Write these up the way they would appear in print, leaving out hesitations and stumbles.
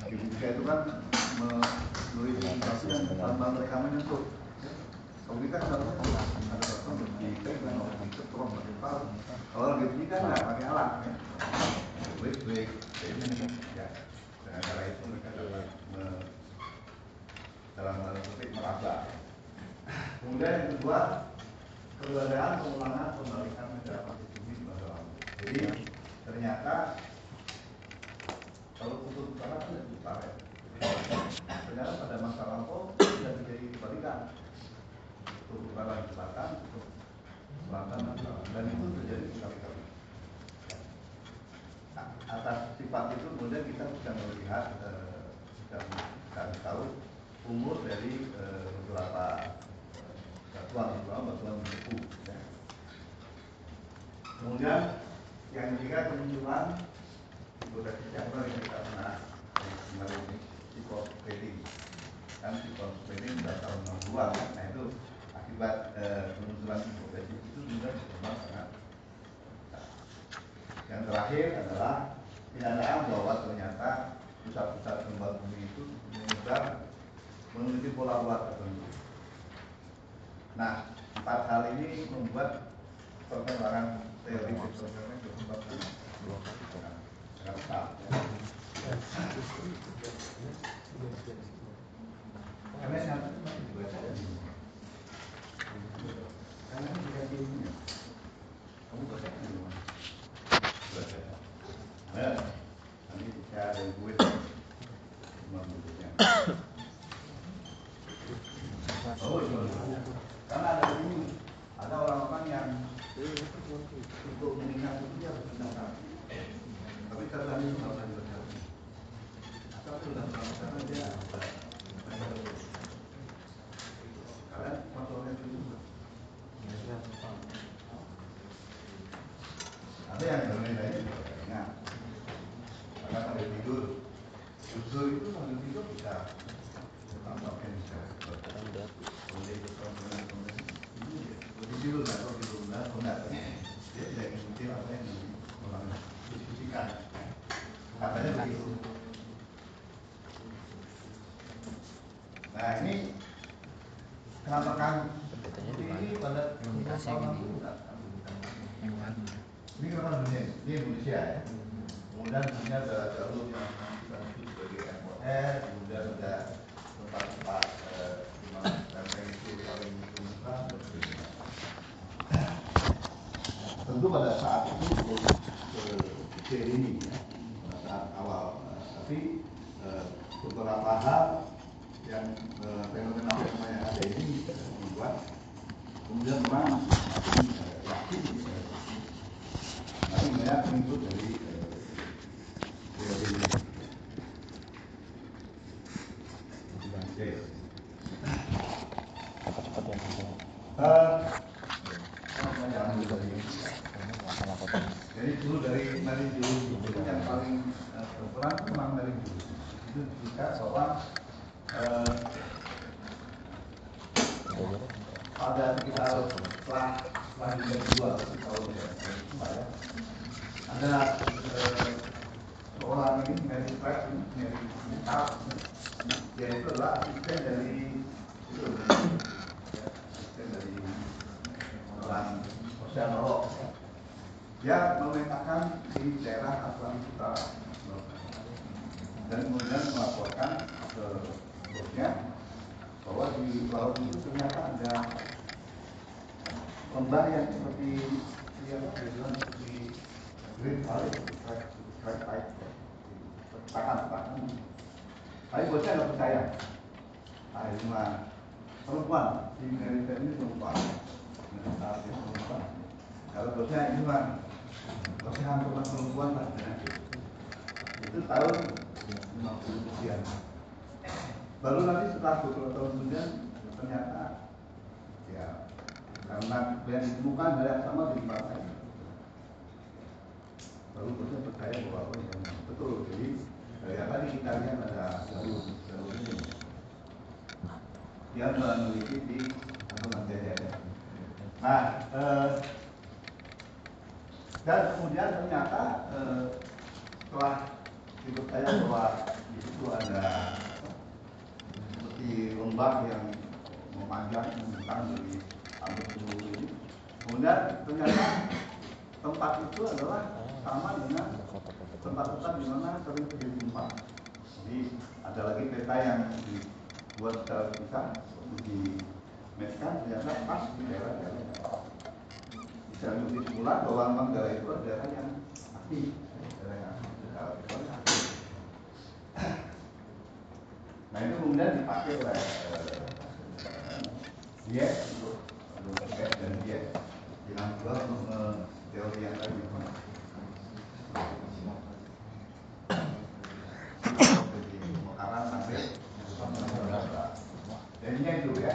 G3 itu kan meneliti sesuatu yang tanpa mereka menyentuh. Kalau kita kan ada sesuatu dipegang, diketrok, kalau G3 kan nggak pakai alat ya. Baik, ya. Dengan cara itu mereka dapat dalam tanda kutip meraba. Kemudian yang kedua, keberadaan pengulangan pembalikan negara konstitusi di masa lalu. Jadi ternyata kalau putus utara kan lebih utara ya. Ternyata pada masa lalu tidak terjadi kebalikan. Kutub utara di selatan, kutub selatan dan itu terjadi berkali-kali. Atas sifat itu kemudian kita bisa melihat dan tahu umur dari beberapa batuan beku. Ya. Kemudian yang ketiga kemunculan hipotesa Campbell yang kita pernah kemarin ini Sikos Trading kan Sikos Trading sudah tahun 60-an kan? Nah itu akibat kemunculan hipotesa itu sudah berkembang sangat. Yang terakhir adalah kenyataan bahwa ternyata pusat-pusat gempa bumi itu menyebar memiliki pola-pola tertentu. Nah, 4 hal ini membuat perkembangan teori tektoniknya berkembang sangat besar. Karena yang masih dibaca dari karena ini dikasih ilmunya. Kamu baca kan dulu? Baca. Ya, nanti saya ada gue cuma bentuknya. Karena ada ini, ada orang-orang yang untuk mengingat itu dia harus mendengar. Tapi catatan itu nggak pernah dibaca. Asal sudah karena dia kalian masalahnya dulu. Ada yang lain-lain juga ingat. Karena sambil tidur, tidur itu sambil tidur bisa tampaknya bisa. Tidur atau tidur benar, dia tidak ikutin apa yang orang diskusikan. Katanya begitu. Nah ini kenapa kan ini pada tahun 60-an ini kenapa dunia ini Indonesia ya. Kemudian dunia ada jalur yang kita sebut sebagai MOR, kemudian ada tempat-tempat di mana benteng itu paling besar. Tentu pada saat itu kecil ini ya, pada saat awal, tapi beberapa hal yang fenomena-fenomena yang ada ini membuat kemudian orang yakin tapi banyak pengikut dari teori ini. Jadi dulu dari Mary Jones yang paling berperan itu memang Mary Jones. Itu juga bahwa pada sekitar setelah dunia kedua tahun ya, ada seorang ini Mary Pratt dia itu adalah asisten dari orang oceanolog. Dia memetakan di daerah Atlantik Utara dan kemudian melaporkan ke bosnya bahwa di laut itu ternyata ada lembah yang seperti seperti Great Valley, Great Pipe, petakan. Tapi bosnya nggak percaya. Cuma perempuan di Amerika ini perempuan. Kalau bosnya ini mah persihan perempuan lah. Itu tahun 50 sekian. Baru nanti setelah beberapa tahun kemudian ternyata ya karena yang ditemukan hal yang sama di tempat lain. Baru bosnya percaya bahwa yang betul. Jadi yang tadi kita lihat ada jalur ini. Dia meneliti di Jaya. Nah, dan kemudian ternyata setelah ikut saya bahwa di situ ada seperti lembah yang memanjang membentang dari hampir seluruh ini. Kemudian ternyata tempat itu adalah sama dengan tempat-tempat di mana sering terjadi gempa. Jadi ada lagi peta yang dibuat secara pisah untuk dimetkan, ternyata pas di daerah-daerah. Bisa disimpulkan bahwa memang daerah itu adalah daerah yang aktif, daerah yang aktif. Nah itu kemudian dipakai oleh dia untuk S dan dia dengan juga untuk teori yang lain. Pemekaran sampai jadinya itu ya.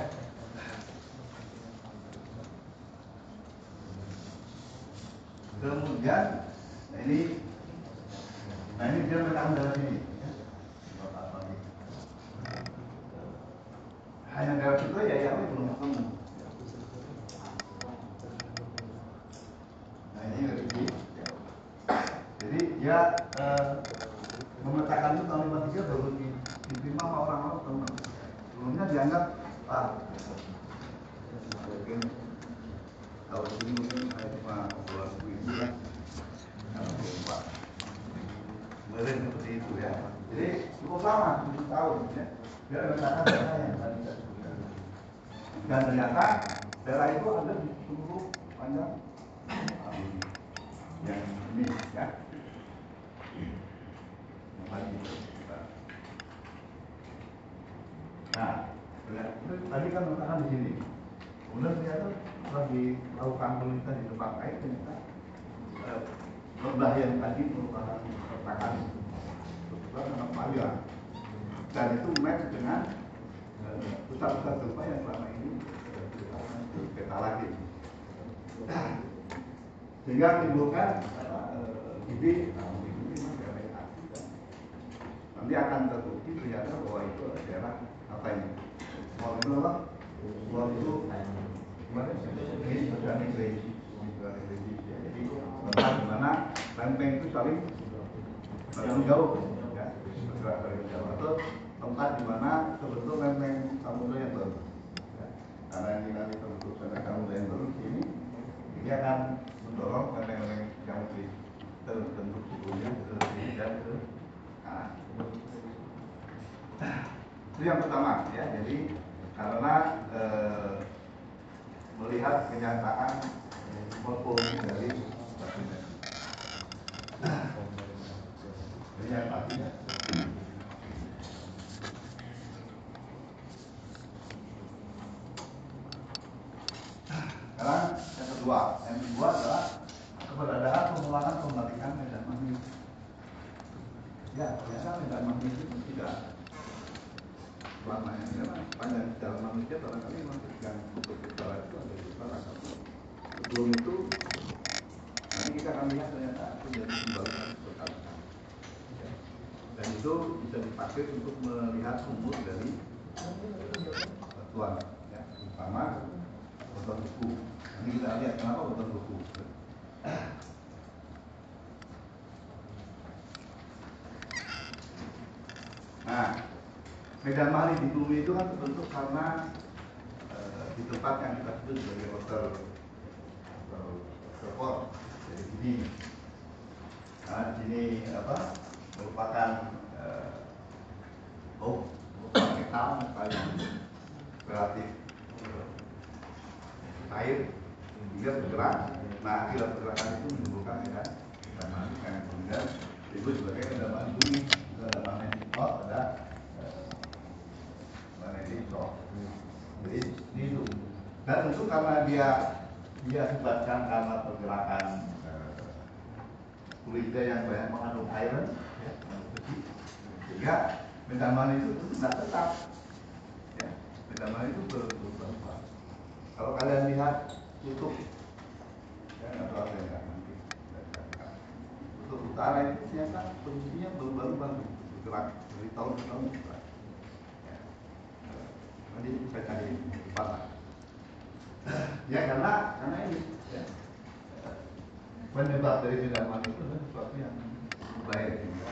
Kemudian ini dia bertahan dari sini. Hanya dari situ ya yang belum ketemu. Nah ini dari sini. Jadi dia memetakan itu tahun 53 baru diterima sama orang-orang teman. Sebelumnya dianggap mungkin tahun ini mungkin cuma bulan ini kan. Kemarin seperti itu ya. Jadi cukup lama 7 tahun ya. Dia memetakan daerah yang tadi saya sebutkan. Dan ternyata daerah itu ada di seluruh panjang yang ini ya. Nah, tadi kan mengatakan di sini. Kemudian ternyata setelah dilakukan penelitian di tempat lain, ternyata lembah yang tadi merupakan retakan kebetulan memang panjang. Dan itu match dengan pusat-pusat gempa yang selama ini kita lagi. Sehingga menimbulkan ide nanti akan terbukti ternyata bahwa itu adalah daerah apa ini? Kalau itu apa? Kalau itu gimana? Ini organik range. Jadi tempat di mana lempeng itu saling jauh, ya, bergerak dari jauh. Atau tempat di mana terbentuk lempeng samudra yang baru. Ya. Karena ini nanti terbentuk lempeng samudra yang baru di sini, ini akan mendorong lempeng-lempeng yang lebih terbentuk sebelumnya ke sini dan ke kanan. Itu yang pertama ya. Jadi karena melihat kenyataan morfologi dari sedimentasi. Ini yang pastinya. Sekarang yang kedua adalah keberadaan pengulangan pembalikan medan magnet. Ya, ternyata medan magnet itu tidak selama ini memang panjang sejarah manusia barangkali memang yang untuk utara itu ada di utara. Sebelum itu nanti kita akan lihat ternyata terjadi pembalikan berkali-kali. Dan itu bisa dipakai untuk melihat umur dari batuan, ya, terutama batuan beku. Nanti kita lihat kenapa batuan beku. Nah, medan magnet di bumi itu kan terbentuk karena di tempat yang kita sebut sebagai reservoir. Jadi ini, karena di sini merupakan metal paling relatif cair, dia bergerak. Nah, akibat pergerakan itu menimbulkan medan magnet yang kemudian disebut sebagai medan magnet bumi. Ada magnetic shock, ada magnetic shock. Jadi itu. Dan tentu karena dia sebabkan karena pergerakan kulitnya yang banyak mengandung iron, ya, sehingga medan magnet itu tidak tetap. Ya, medan magnet itu berubah. Kalau kalian lihat kutub, ya nggak tahu saya nggak nanti. Kutub utara itu ternyata posisinya berubah-ubah, bergerak dari tahun ke tahun. Ya. Nanti saya cari cepat. Ya karena ini ya, penyebab dari medan magnet itu adalah sesuatu yang baik juga.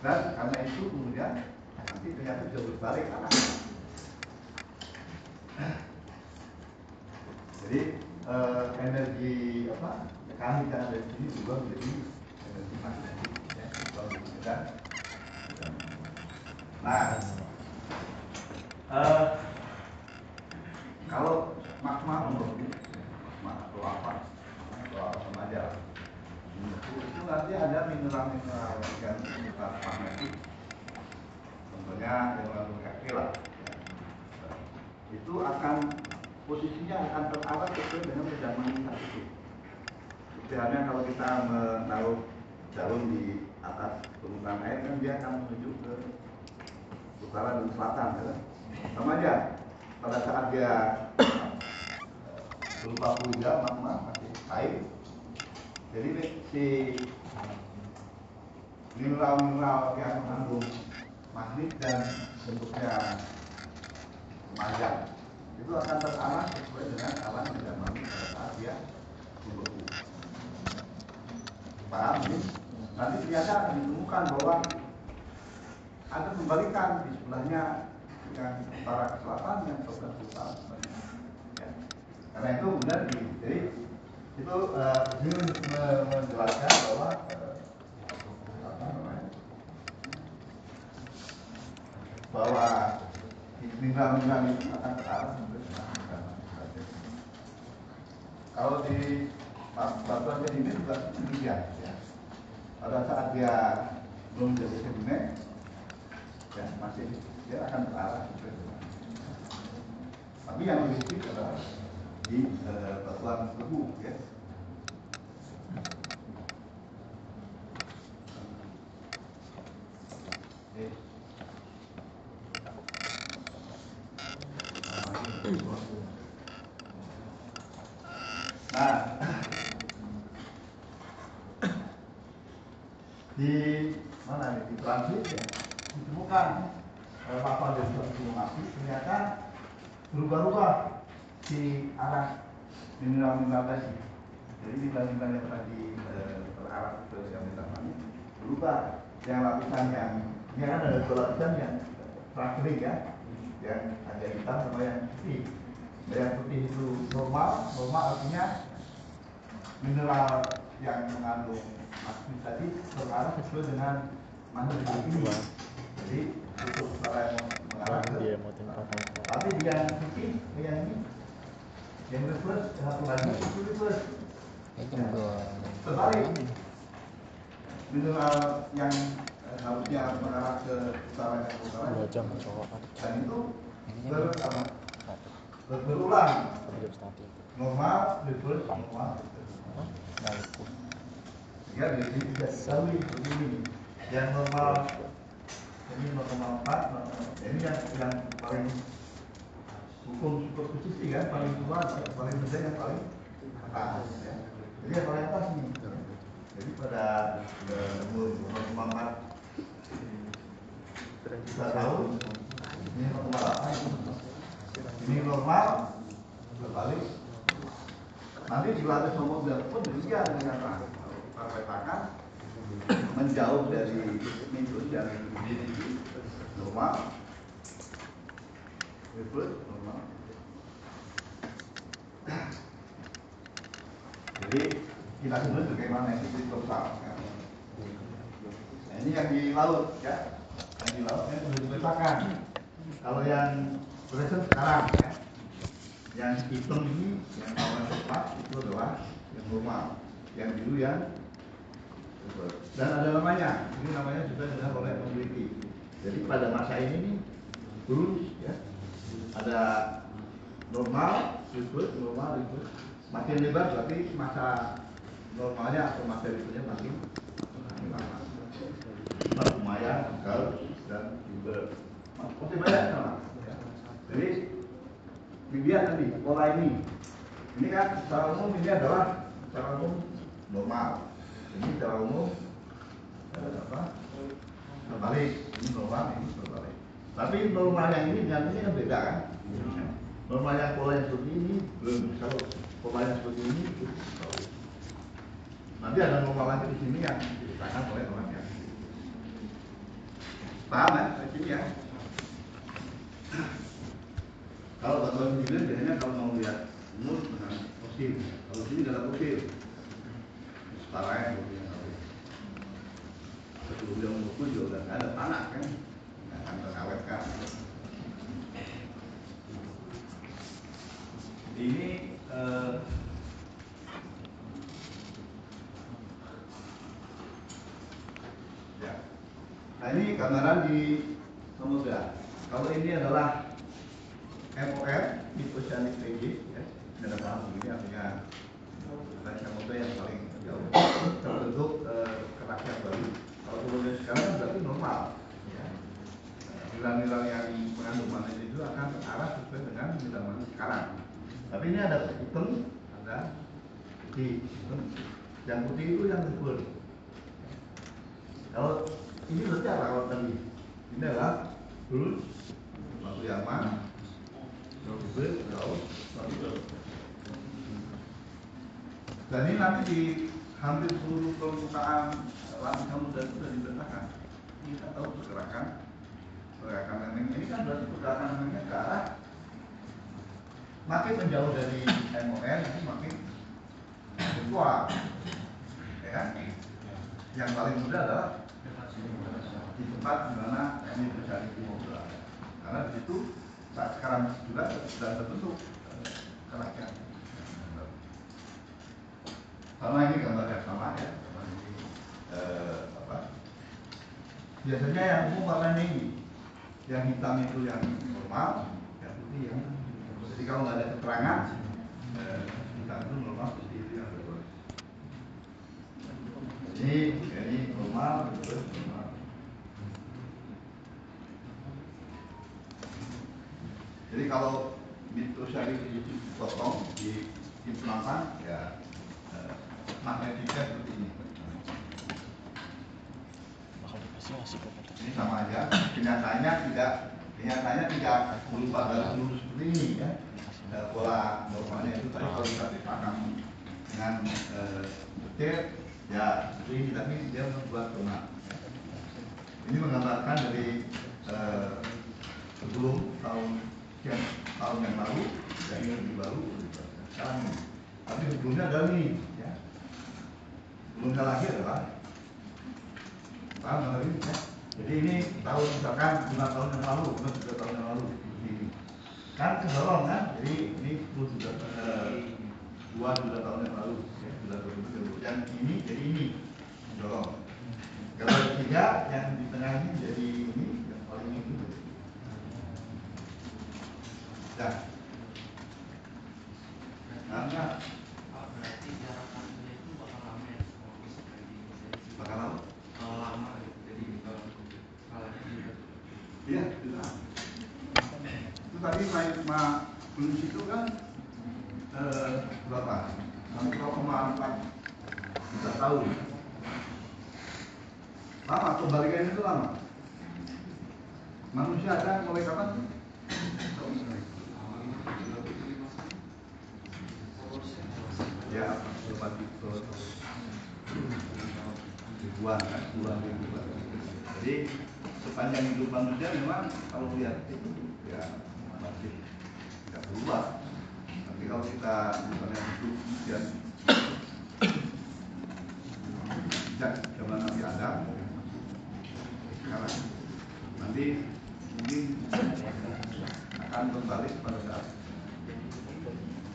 Dan karena itu kemudian nanti ternyata bisa berbalik arah. Jadi energi mekanik yang ada di sini juga menjadi energi magnetik ya, kalau digunakan. Nah, kalau magma atau apa sama aja, itu nanti ada mineral-mineral yang bersifat magnetik, contohnya yang mengandung Fe lah, ya. Itu akan posisinya akan terarah sesuai dengan medan magnetik itu. Misalnya kalau kita menaruh jarum di atas permukaan air kan dia akan menuju ke utara dan selatan, ya. Sama aja pada saat dia berupa fluida magma masih cair, jadi si mineral-mineral yang mengandung magnet dan bentuknya panjang itu akan terarah sesuai dengan arah medan magnet pada saat dia membeku. Paham ini? Nanti ternyata akan ditemukan bahwa ada pembalikan di sebelahnya yang utara ke selatan yang sebelah utara. Ya. Karena itu benar jadi itu ini menjelaskan bahwa bahwa mineral-mineral itu akan terarah sampai dengan. Kalau di batuan sedimen juga demikian, ya. Pada saat dia belum jadi sedimen, ya masih dia akan terarah sampai dengan. Tapi yang lebih sedikit adalah di batuan tebu, ya. Nah, di mana nih di transit ya ditemukan lava dari gunung api ternyata berubah-ubah di arah mineral-mineral tadi. Jadi mineral-mineral yang tadi terarah ke diameter ini berubah. Yang lapisan yang ini kan ada dua lapisan yang transferring ya, yang ada hitam sama yang putih. Yang putih itu normal artinya mineral yang mengandung magnet tadi terarah sesuai dengan magnet ini. Jadi untuk cara yang mengarah ke tapi yang putih yang ini yang reverse satu lagi itu reverse. Terbalik. Mineral yang harusnya mengarah ke utara dan itu berulang normal reverse normal ya jadi bisa diketahui begini yang normal ini normal 4 ini yang paling hukum superposisi kan paling tua paling muda yang paling atas ya. Jadi yang paling atas ini jadi pada umur 4 kita tahu ini 4,8 ini normal berbalik nanti di lapis nomor 9 pun demikian dengan kita petakan menjauh dari minus yang ini normal reverse normal. Jadi kita sebut bagaimana itu total ya. Nah, ini yang di laut ya yang di laut yang sudah dipetakan kalau yang present sekarang ya yang hitam ini yang awal tepat itu adalah yang normal yang biru yang dan ada namanya ini namanya juga dikenal oleh peneliti. Jadi pada masa ini nih terus ya ada normal reverse normal reverse makin lebar berarti masa normalnya atau masa reverse-nya makin lama lumayan gaus dan juga masih banyak sama ya. Jadi dilihat tadi pola ini kan secara umum ini adalah secara umum normal ini secara umum terbalik ini normal ini terbalik tapi normal yang ini dengan ini kan beda kan normal yang pola yang seperti ini belum kalau pola yang seperti ini nanti ada normal lagi di sini yang diceritakan oleh orang yang Paham kan? Ini ya. Kalau batuan hilir biasanya kalau mau lihat nur dengan fosil. Kalau sini nggak ada fosil. Setara fosilnya tahu. Sebelum dia umur juga udah nggak ada tanah kan, nggak akan terkawetkan. Ini ya. Nah ini gambaran di samudra. Kalau ini adalah MOR, Oceanic Ridge, ya. Ini ada paham begini artinya samudra yang paling jauh terbentuk kerakian baru. Kalau turunnya sekarang kan berarti normal. Ya. Nilai-nilai yang mengandung magnetis itu akan terarah sesuai dengan nilai magnetis sekarang. Tapi ini ada hitam, ada putih. Yang putih itu yang libur. Kalau ini berarti apa kalau tadi? Ini adalah batu yaman, libur, laut, libur. Dan ini nanti di hampir seluruh permukaan langit samudra itu sudah dibentangkan. Kita tahu pergerakan lempeng ini kan berarti pergerakan lempengnya ke arah makin menjauh dari MON itu makin kuat, ya kan? Yang paling mudah adalah di tempat di mana ini terjadi di Samudra, karena di situ saat sekarang juga sudah terbentuk kerakian. Sama ini gambar yang sama ya, sama ini apa? Biasanya yang umum warnanya ini, yang hitam itu yang normal, yang putih yang. Jadi kalau nggak ada keterangan, hitam itu normal, putih itu yang berbeda. Ini normal, itu normal. Jadi kalau mikrosari itu dipotong, diimplantan, ya magnetiknya seperti ini. Ini sama aja. Kenyataannya tidak berubah dari lurus seperti ini ya. Pola normalnya itu kalau kita dipakang dengan detail, ya seperti ini, tapi dia membuat zona. Ini menggambarkan dari sebelum tahun yang lalu, dan ini lebih baru sekarang ini. Tapi sebelumnya ada ini ya. Sebelumnya lagi adalah tahun ini ya. Jadi ini tahun misalkan 5 tahun yang lalu, 3 tahun yang lalu ini kan kedorong kan. Jadi ini 2 tahun yang lalu ya, sudah terbentuk. Dan ini jadi ini mendorong. Kalau ketiga yang di tengah ini jadi ini yang paling ini. Nah, karena berarti jarak panjangnya itu bakal lama ya, bakal lama. Lama gitu. Jadi skalanya juga. Iya, juga. Itu tadi belum situ kan berapa? 0,4 juta tahun. Lama, kebalikannya itu lama. Manusia ada mulai kapan sih? Ya, ribuan kan, puluhan ribuan. Jadi sepanjang hidup manusia memang kalau lihat itu ya masih tidak berubah. Tapi kalau kita misalnya hidup dan sejak zaman Nabi Adam sekarang nanti mungkin akan kembali pada saat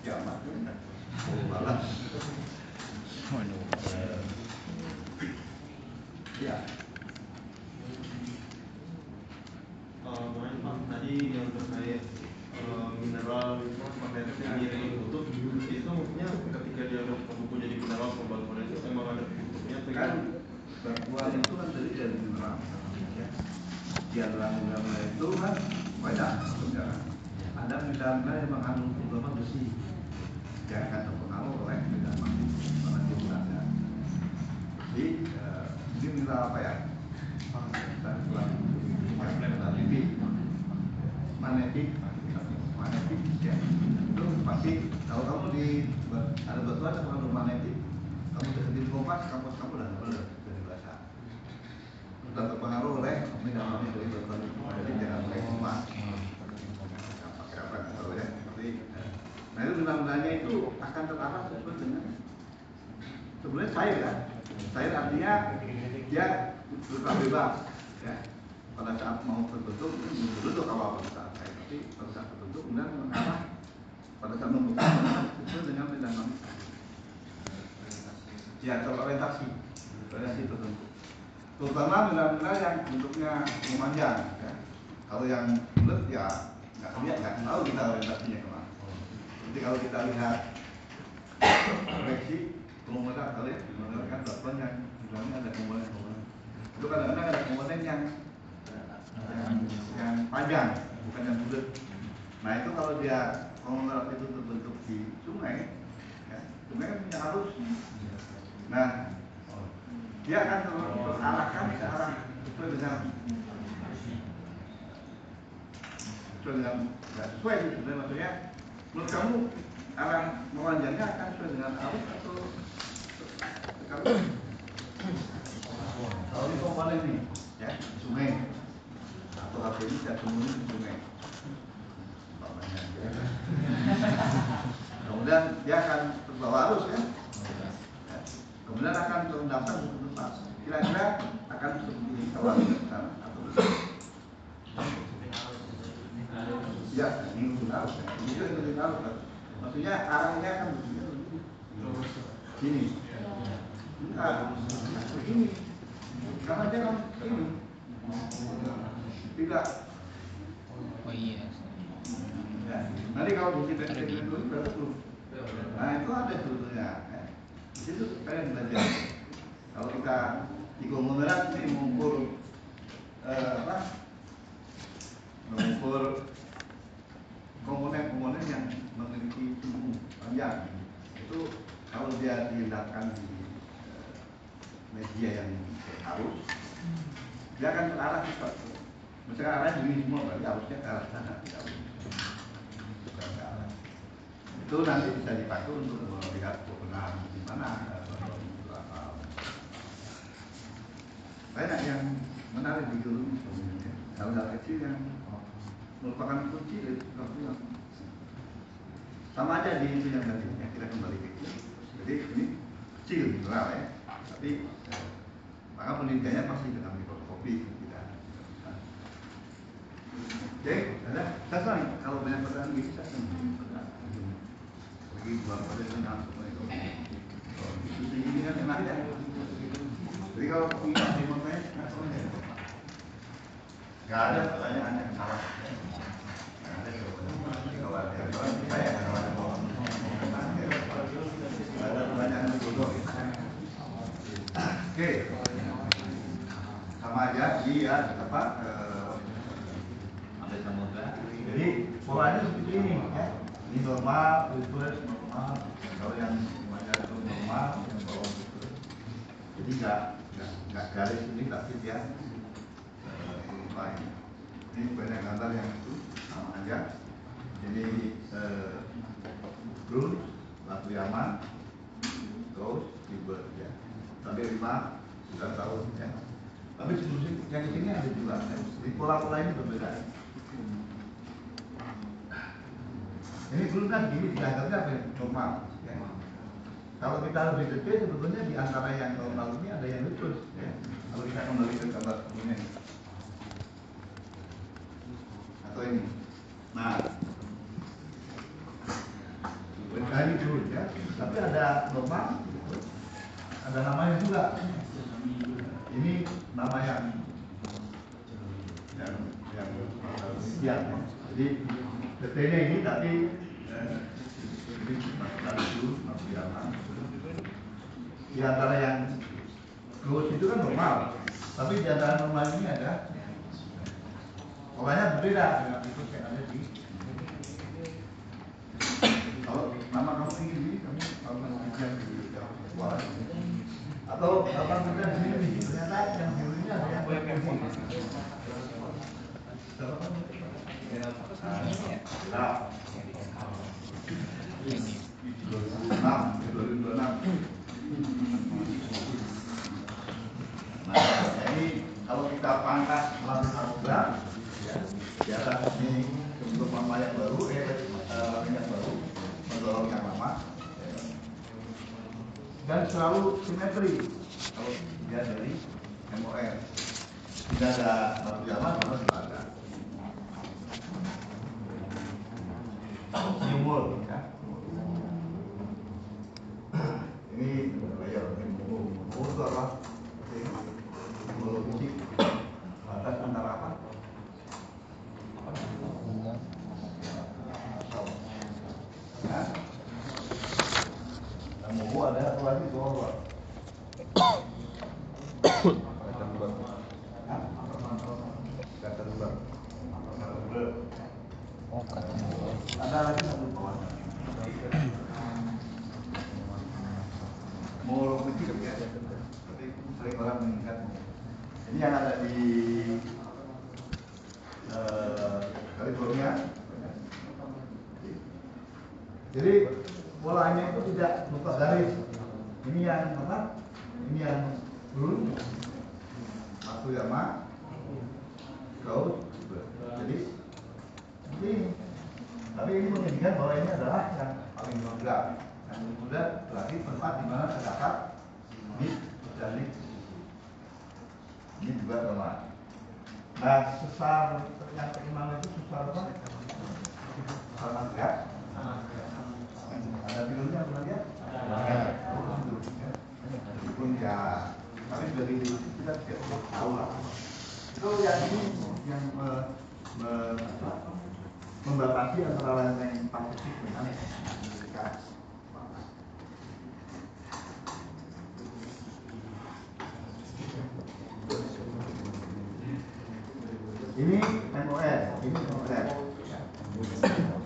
kiamat balas. Ya. Pak, tadi yang terkait mineral magnetis yang dibentuk itu maksudnya ketika dia membentuk jadi mineral pembangunan itu emang ada bentuknya Kan batuan itu kan terdiri dari mineral. Di antara mineral itu kan banyak sebenarnya. Ada mineral yang mengandung terutama besi yang akan terpengaruh oleh mineral magnetis karena dia berada. Jadi ini mineral apa ya? Magnetik ya. Itu pasti kalau kamu ada batuan yang mengandung magnetik, kamu deketin kompas, kampus kamu udah benar dari bahasa. Sudah terpengaruh oleh mineral magnetik. kemudian cair kan. Cair artinya dia bergerak bebas ya. Pada saat mau terbentuk bentuk awal pada saat cair, tapi pada saat terbentuk kemudian mengarah pada saat membentuk sesuai dengan dinamika. Ya, orientasi tertentu. Terutama mineral-mineral yang bentuknya memanjang ya. Kalau yang bulat ya nggak lihat, nggak tahu kita orientasinya kemana. Jadi kalau kita lihat koleksi komponen kalian menggunakan platform yang misalnya ada komponen-komponen. Itu kadang-kadang ada komponen yang panjang, bukan yang bulat. Nah itu kalau dia komponen itu terbentuk di sungai, ya, sungai kan punya arus. Nah dia akan terarahkan ke arah sesuai dengan sesuai sebenarnya, maksudnya menurut kamu arah memanjangnya akan sesuai dengan arus atau kalau di komponen ini ya sungai atau HP ini saya temuin di sungai kemudian dia akan terbawa arus kan ya. Kemudian akan terendapkan ke tempat kira-kira akan seperti kalau ke sana atau ya ini arus ya. Ini juga ikutin arus kan. Maksudnya arahnya akan begini sini enggak begini karena dia kan ini tidak. Oh iya. Ya. Nanti kalau di sini dulu berarti belum. Nah itu ada sebetulnya. Di situ kalian belajar. Kalau kita di konglomerat ini mengukur mengukur komponen-komponen yang memiliki tumbuh panjang. Itu kalau dia diletakkan di media yang arus, dia akan terarah cepat. Misalnya arahnya begini semua, berarti arusnya ke arah sana, tidak bukan ke arah. Itu nanti bisa dipakai untuk melihat benar di mana banyak yang menarik di geologi sebenarnya. Hal-hal kecil yang merupakan kunci dari sesuatu. Sama aja di itu yang tadi ya, kita kembali ke itu. Jadi ini kecil mineral ya, tapi maka penelitiannya pasti dengan mikroskopi tidak. Oke, ada satu lagi kalau banyak pertanyaan bisa lagi buat pada senang itu ini kan enak ya. Jadi kalau punya lima nggak ada pertanyaan yang salah. Kalau ada saya ada pertanyaan yang bodoh. Oke, sama aja dia apa? Ada samudra. Jadi polanya seperti ini ya. Ini normal, reverse normal. Kalau yang semuanya itu normal, yang bawah itu. Jadi nggak garis ini tapi dia lain. Ini banyak gambar yang itu sama aja. Ini Bruce, Latriaman, Rose, Gilbert ya. Sampai 5 tahun ya. Tapi sebelum yang di sini ada juga. Di pola-pola ini berbeda. Ini belum kan gini dianggapnya apa? Normal. Ya. Kalau kita lebih detail sebetulnya di antara yang normal ini ada yang lucu. Ya. Kalau kita kembali ke gambar ini atau ini. Nah, ini dulu ya. Tapi ada normal, ada namanya juga. Ini nama yang jadi detailnya ini tapi di antara yang close itu kan normal, tapi di antara normal ini ada polanya berbeda dengan itu yang ada di. Kalau nama kamu ini kamu bikin di luar atau apa kita di sini ternyata yang dulunya ada yang jadi kalau kita pangkas melalui samudra, ya, di atas ini untuk lama yang baru, yang baru mendorong yang lama. dan selalu simetri kalau dia dari MOR. Tidak ada batu jaman sama tidak ada. Simbol ya. Ini layar itu apa? Simbol fisik batas antara apa? Ya. Kamu ada apa lagi tuh? Ada lagi satu kawan. Mau kecil ya, tapi sering orang mengingat. Ini yang ada di California. Jadi polanya itu tidak buka garis. Ini yang apa? Ini yang blue, satu Yama, Gaus. Jadi seperti ini. Tapi ini menunjukkan bahwa ini adalah yang paling mudah. Yang mudah berarti tempat di mana terdapat mid dan lip. Ini juga teman. Nah, sesar yang keimanan itu sesar apa? Sesar nasihat. Ada filmnya pernah lihat? Meskipun ya, tapi dari dulu kita tidak tahu lah. Itu yang ini yang membatasi antara lempeng Pasifik dengan Amerika. Ini MOR, ini MOR.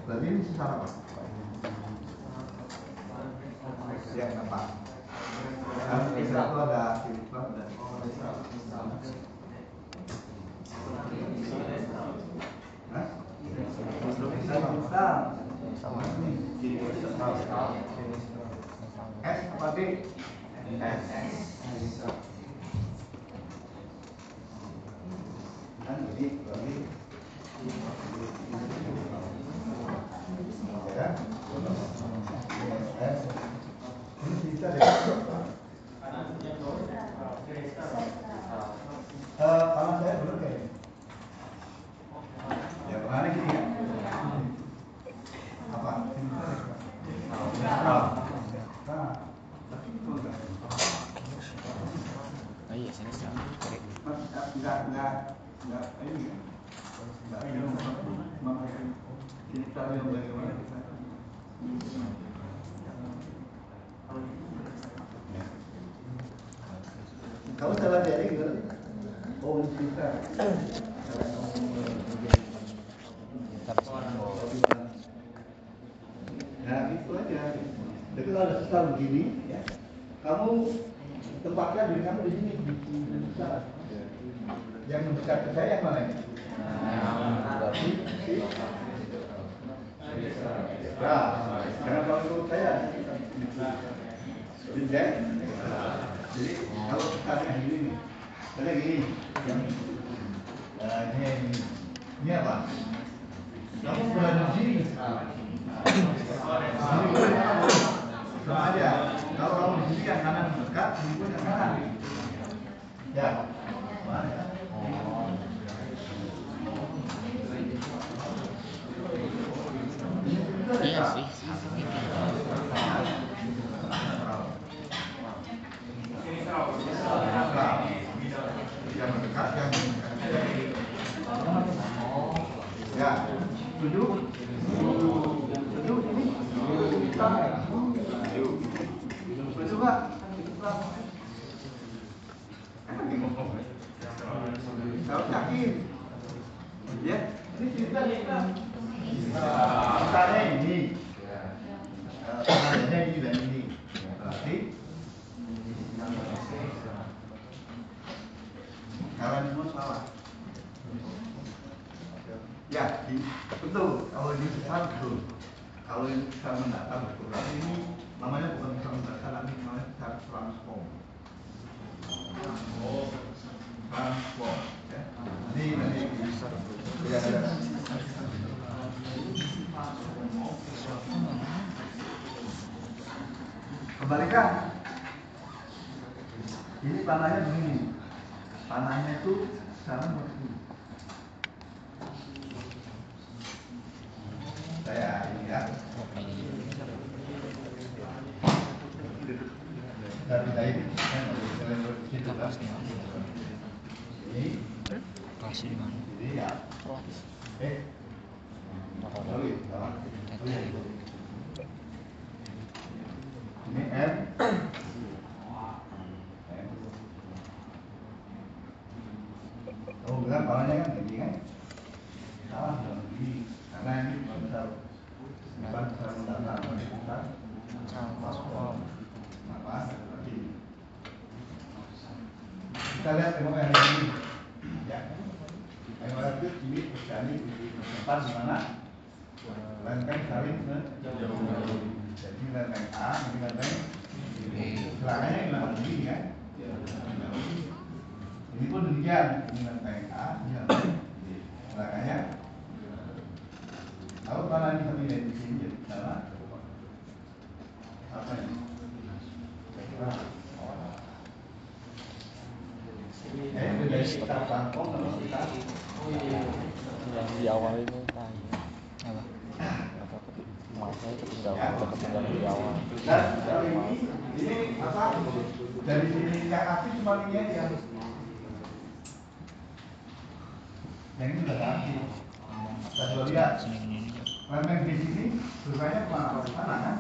Berarti ini sesar apa? Yang keempat. Dan itu ada silibab dan S apa D? S. Kan ini berarti ya. S. Ini bisa deh. Kalau saya dulu kayak ya kemarin gini ya. Apa? Oh iya, sini sama. Enggak ini ya. Enggak ini kita yang bagaimana kita. Kamu salah jadi gimana? Oh, kita. Nah, itu aja. Jadi kalau ada sesar begini, ya, kamu tempatkan diri kamu di sini di sesar. Yang mendekat ke saya yang mana ini? Berarti nah, karena kalau menurut saya, jadi kalau sesarnya gini, saya gini, ini apa? Kamu berada di sini. Sama aja. Kalau kamu di sini yang kanan dekat, ini pun yang kanan. Ya. Mana? Iya sih. Yang mendekat yang ya, setuju? Setuju ini? Setuju nggak? Kalau yakin, ya, ini cerita. Misalnya ini, misalnya ini dan ini, berarti kalian semua salah. Ya, betul. Kalau ini besar betul. Kalau ini besar mendatar betul. Tapi ini namanya bukan besar mendatar, tapi namanya besar transform. Transform. Ya. Nanti besar betul. Ya, ya. Kembalikan. Ini panahnya begini. Panahnya itu sekarang begini. Saya ini ya. Dari tadi kan ada situ kan. Ini Kelasnya di mana? ini ya. Sorry, salah. Ini M. Kamu bilang palanya kan tinggi kan? Salah dong ini karena ini bukan besar mendatar, tapi besar paspor. Maka lagi kita lihat tema yang ini, ya. Tema itu ini terjadi di tempat di mana lempeng saling menjauh. Jadi lempeng A, ini lempeng B. Celakanya gimana begini kan? Ini pun demikian, ini lempeng A, ini lempeng B. Celakanya kalau mana ini kami lihat di sini jadi sama apa ini? Dari kita pantau kalau kita yang di awal ini tanya Apa? masa ketinggalan di awal. dan dari ini apa? Dari sini yang aktif cuma ini aja. Yang ini sudah aktif. Kita coba lihat. Sini. Lempeng di sini rupanya kemana? Sana kan?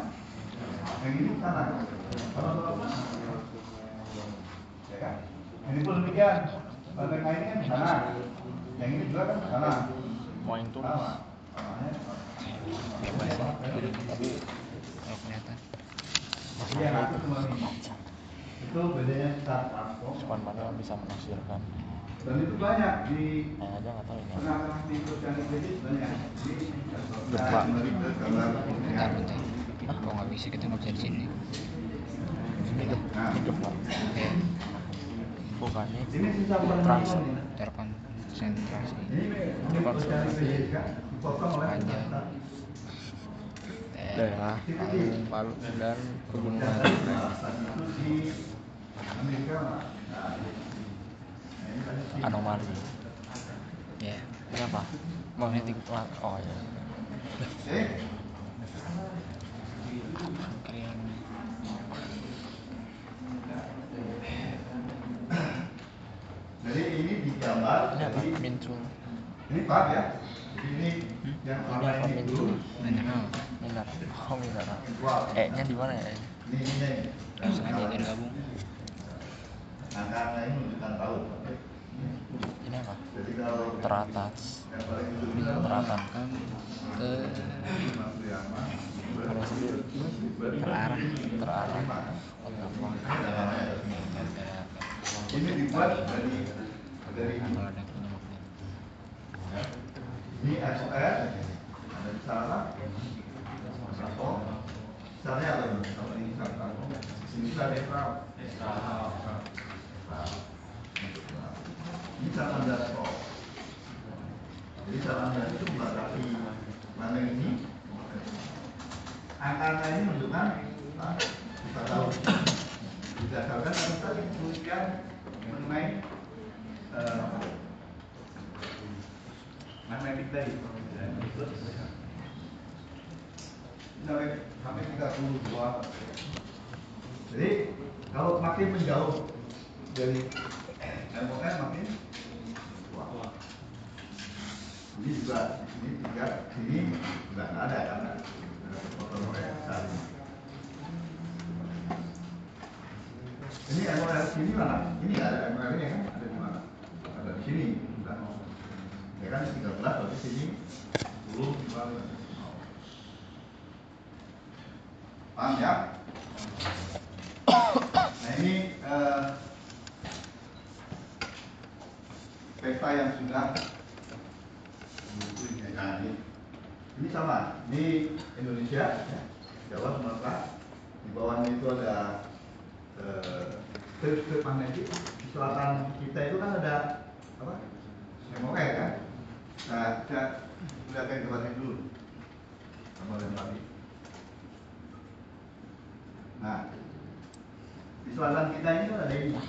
Yang ini sana. Kalau ya kan? Ini pun demikian. Lempeng ini kan sana. Yang ini juga kan sana. Mau yang tulis Sama. Namanya Tapi kalau kelihatan. iya aku cuma ini. Itu bedanya start transform. cuman mana yang bisa menafsirkan. Dan itu banyak di Saya aja nggak tahu ini. tengah-tengah tikus yang kredit banyak. Gempa. Kembali ke gambar ya. Bentar. Kalau nggak bisa kita nggak bisa di sini. Bismillah. Nah, Ini gempa. Ya, Bukannya ini sisa trans. terkonsentrasi. Ini posisi kredit kan dipotong oleh Panjang. Daerah Palu dan pegunungan. Tadi itu di Amerika mah. Nah, ini tadi di Anomali. Ya, Kenapa? magnetic. Oh ya. Kalian Jadi ini digambar Ini apa? jadi Mincul. ini Pak ya. Ini yang Ini selama apa ini dulu. mincul? mineral. Mineral. Oh mineral. Wah, E-nya di mana ya? ini. Sengaja jadi gabung. Angka ini menunjukkan tahun. Ini apa? Jadi kalau Teratas. yang paling ujung ini Teratan. Kan ke Mas Priama, Kalau sendiri terarah. terarah. ini dibuat dari Kalau ada punya magnet. ini SOR ada di sana atau misalnya apa ini? Kalau ini misalkan ini bisa netral. Ini cara anda stop. Jadi cara anda itu membatasi mana ini angka ini menunjukkan kita tahu berdasarkan yang tadi penelitian mengenai magnetik tadi sampai 32. Jadi kalau makin menjauh dari MON makin wah. Ini juga sini juga nggak ada karena potong oleh besar. Ini MOL sini mana? Ini nggak ada MOL ini kan? Ada di mana? Ada di sini juga. Ya kan 13 berarti sini 10 juga. Paham ya? Nah ini peta yang sudah ini sama di Indonesia, ya, Jawa, Sumatera. Di bawahnya itu ada strip magnetik. Di selatan kita itu kan ada apa? MOE kan? Nah, kita lihatkan gambarnya dulu. Gambar yang tadi. Nah, di selatan kita ini kan ada ini.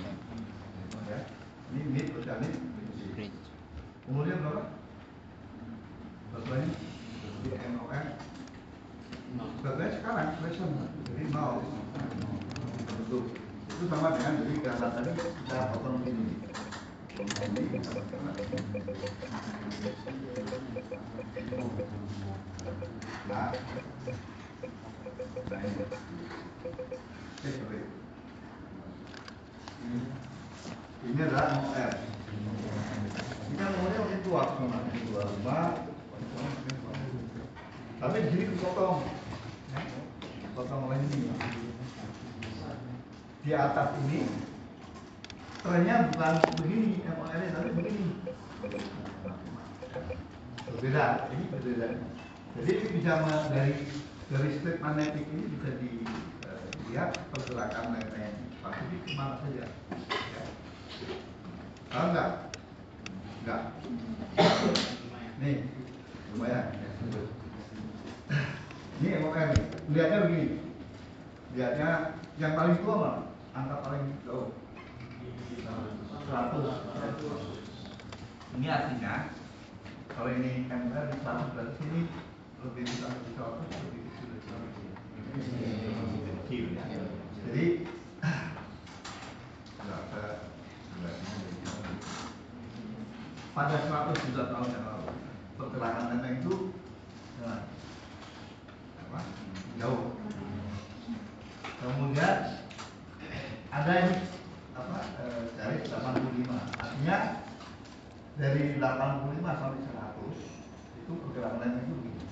ya. Ini mid oceanic Bridge. umurnya berapa? Batuannya di MOM batuannya sekarang present jadi 0 bentuk itu sama dengan jadi gambar tadi kita potong ini jadi nah sorry. Ini adalah MOR. Ini kan umurnya makin tua, makin 25. Tapi di sini dipotong, potong oleh ini. Di atas ini trennya bukan begini MOR-nya, tapi begini. Berbeda, ini berbeda. Jadi ini bisa dari strip magnetik ini bisa dilihat pergerakan magnetik Pasifik kemana saja. Ya. Tahu nggak? Nggak. Nih, lumayan. Ini MOR nih. Lihatnya begini. Lihatnya yang paling tua mana? Angka paling jauh. 100. Ini artinya kalau ini MOR di 100 berarti sini lebih besar dari 100, lebih kecil dari 100. Kecil ya. Jadi pada 100 juta tahun yang lalu pergerakan lempeng itu jauh. Kemudian ada ini garis 85, artinya dari 85 sampai 100 itu pergerakan lempeng itu begini.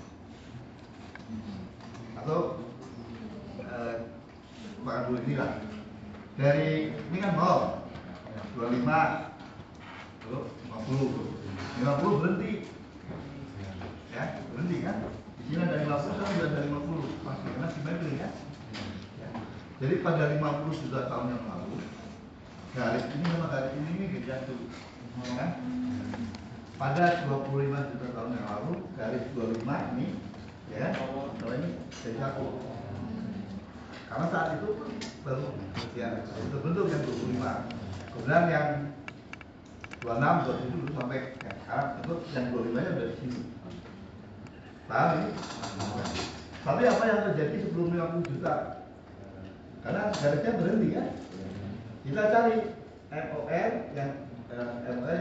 Atau bukan dulu ini lah. Dari ini kan 0, 25, 50 berhenti, ya berhenti kan? Di sini ada 50, sekarang sudah ada 50, pasti karena simetri ya. Jadi pada 50 juta tahun yang lalu, garis ini sama garis ini dijatuh, kan? Pada 25 juta tahun yang lalu, garis 25 ini, ya, kalau ini dijatuh. Karena saat itu baru ya terbentuk yang 25. Kemudian yang 26 dari dulu sampai sekarang itu yang 25-nya dari sini. Paham ini? Tapi apa yang terjadi sebelum 50 juta? Karena garisnya berhenti kan? Kita cari MOR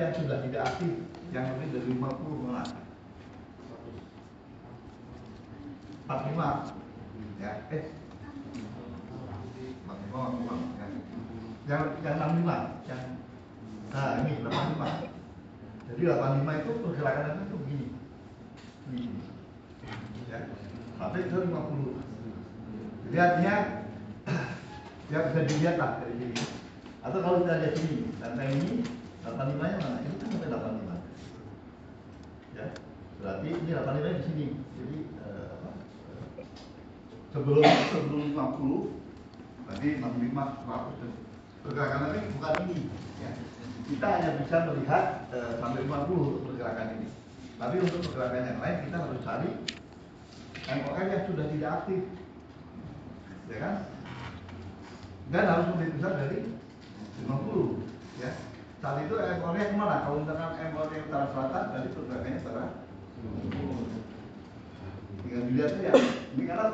yang sudah tidak aktif, yang lebih dari 50 malah 45 ya, 45 ya. Yang 65 yang nah ini 85. Jadi 85 itu pergerakan itu begini. Begini. Ya. Sampai ke 50. Jadi artinya ya bisa dilihat lah dari sini. Atau kalau kita lihat sini, data ini 85-nya mana? Ini kan sampai 85. Ya. Berarti ini 85 di sini. Jadi sebelum 50 berarti 65 100. Pergerakan ini bukan ini ya. Kita hanya bisa melihat sampai 50 untuk pergerakan ini. Tapi untuk pergerakan yang lain kita harus cari MOR yang sudah tidak aktif, ya kan? Dan harus lebih besar dari 50, ya. Saat itu MOR-nya kemana? Kalau misalkan MOR yang utara selatan, berarti pergerakannya utara. Tinggal dilihat saja. Ini karena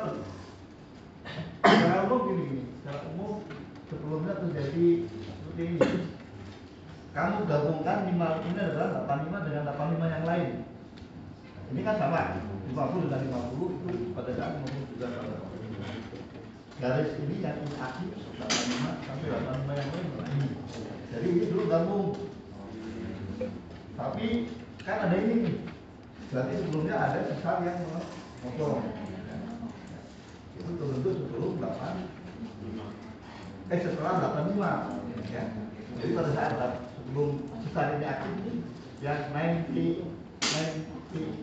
secara umum gini. Secara umum sebelumnya terjadi seperti ini. Kamu gabungkan 5 ini adalah 85 dengan 85 yang lain. Ini kan sama, 50 dengan 50 itu pada saat 50 juga sama. Garis ini yang ini aktif 85 sampai 85 yang lain ini. Jadi ini dulu gabung. Tapi kan ada ini nih. Berarti sebelumnya ada sesar yang memotong. Itu terbentuk sebelum 85. Setelah 85 ya. Jadi pada saat sebelum sesar ini aktif ini yang 90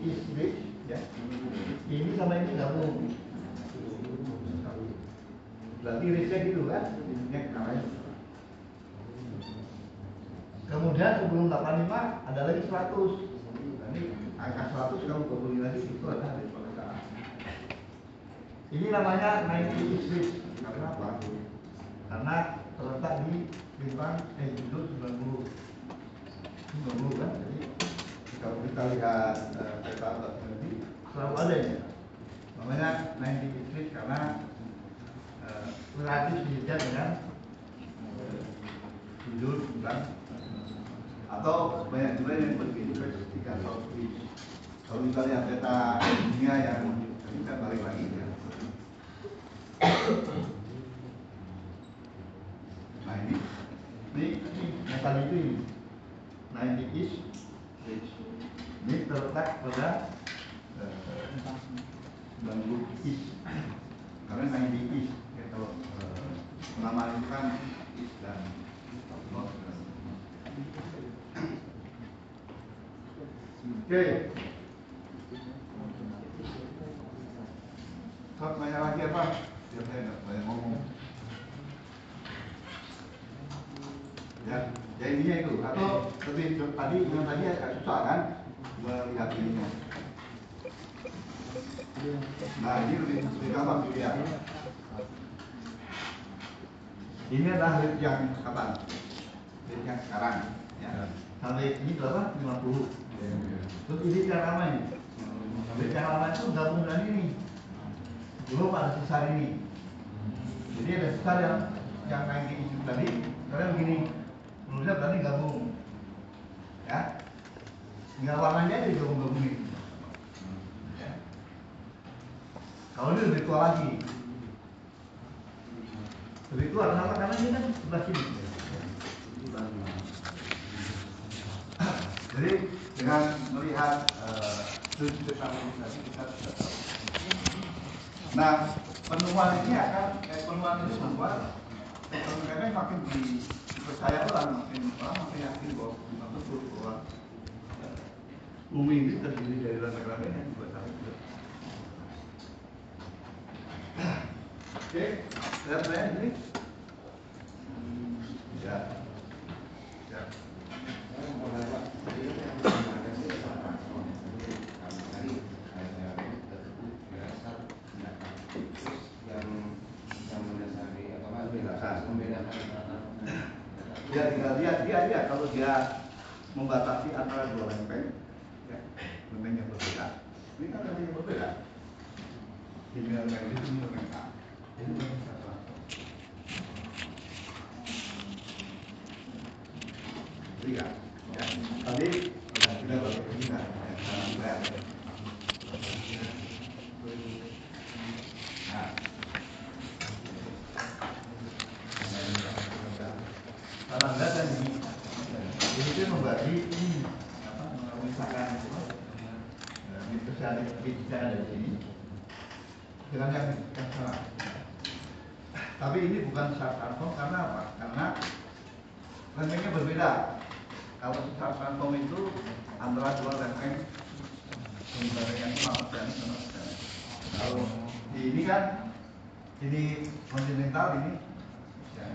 is bridge ya. Ini sama ini gabung. Berarti reach-nya gitu kan? Ini namanya. Kemudian sebelum 85 ada lagi 100. Nah, ini angka 100 kamu gabungin lagi itu ada hari permukaan. Ini namanya 90 is bridge. Kenapa? Karena terletak di bintang judul 90 kan. Jadi kalau kita lihat peta atas ini selalu ada ya, namanya 90 degrees karena relatif sejajar dengan judul bintang, atau banyak juga yang berinvest 3 south east. Kalau kita lihat peta dunia yang kita balik lagi ya. Nah ini metal itu ini 90 east ridge. Ini terletak pada 90 east karena 90 east ya, kalau nama itu kan east dan north. Oke. Sok banyak lagi apa? Biar saya nggak banyak ngomong. Ya intinya itu. Atau lebih tadi yang tadi agak susah kan melihat ininya. Nah ini lebih gampang dilihat. Ini adalah rate yang kapan? Rate yang sekarang. Ya. Sampai ini berapa? 50. Terus ini yang lama ini. Rate yang lama itu gabung dengan ini. Belum ada sesar ini. Jadi ada sesar yang naik di isu tadi. Karena begini. Menurutnya tadi gabung. Ya. Tinggal warnanya aja digabung-gabungin. Ya. Kalau ini lebih tua lagi. Lebih tua kenapa? Karena ini kan sebelah sini. Jadi dengan melihat sudut pandang tadi kita bisa tahu. Nah, penemuan ini penemuan ini membuat ekonomi makin dipercaya orang makin yakin bahwa betul bahwa bumi ini terdiri dari rangka-rangka yang juga tahu. Oke, lihat saya ini. Ya. Ya. Ya tinggal dia kalau dia membatasi antara dua lempeng, ya, lempeng yang berbeda. Ini kan lempeng yang berbeda. Ini lempeng itu lempeng A. Ini lempeng satu. Iya, ya. Tadi kita balik ke kita. Nah, kalau Anda kan ini itu membagi ini apa misalkan spesialis bicara dari sini dengan yang salah. Tapi ini bukan syarat transform karena apa? Karena lempengnya berbeda. Kalau syarat transform itu antara dua lempeng yang sama sama. Kalau ini kan ini kontinental ini ya.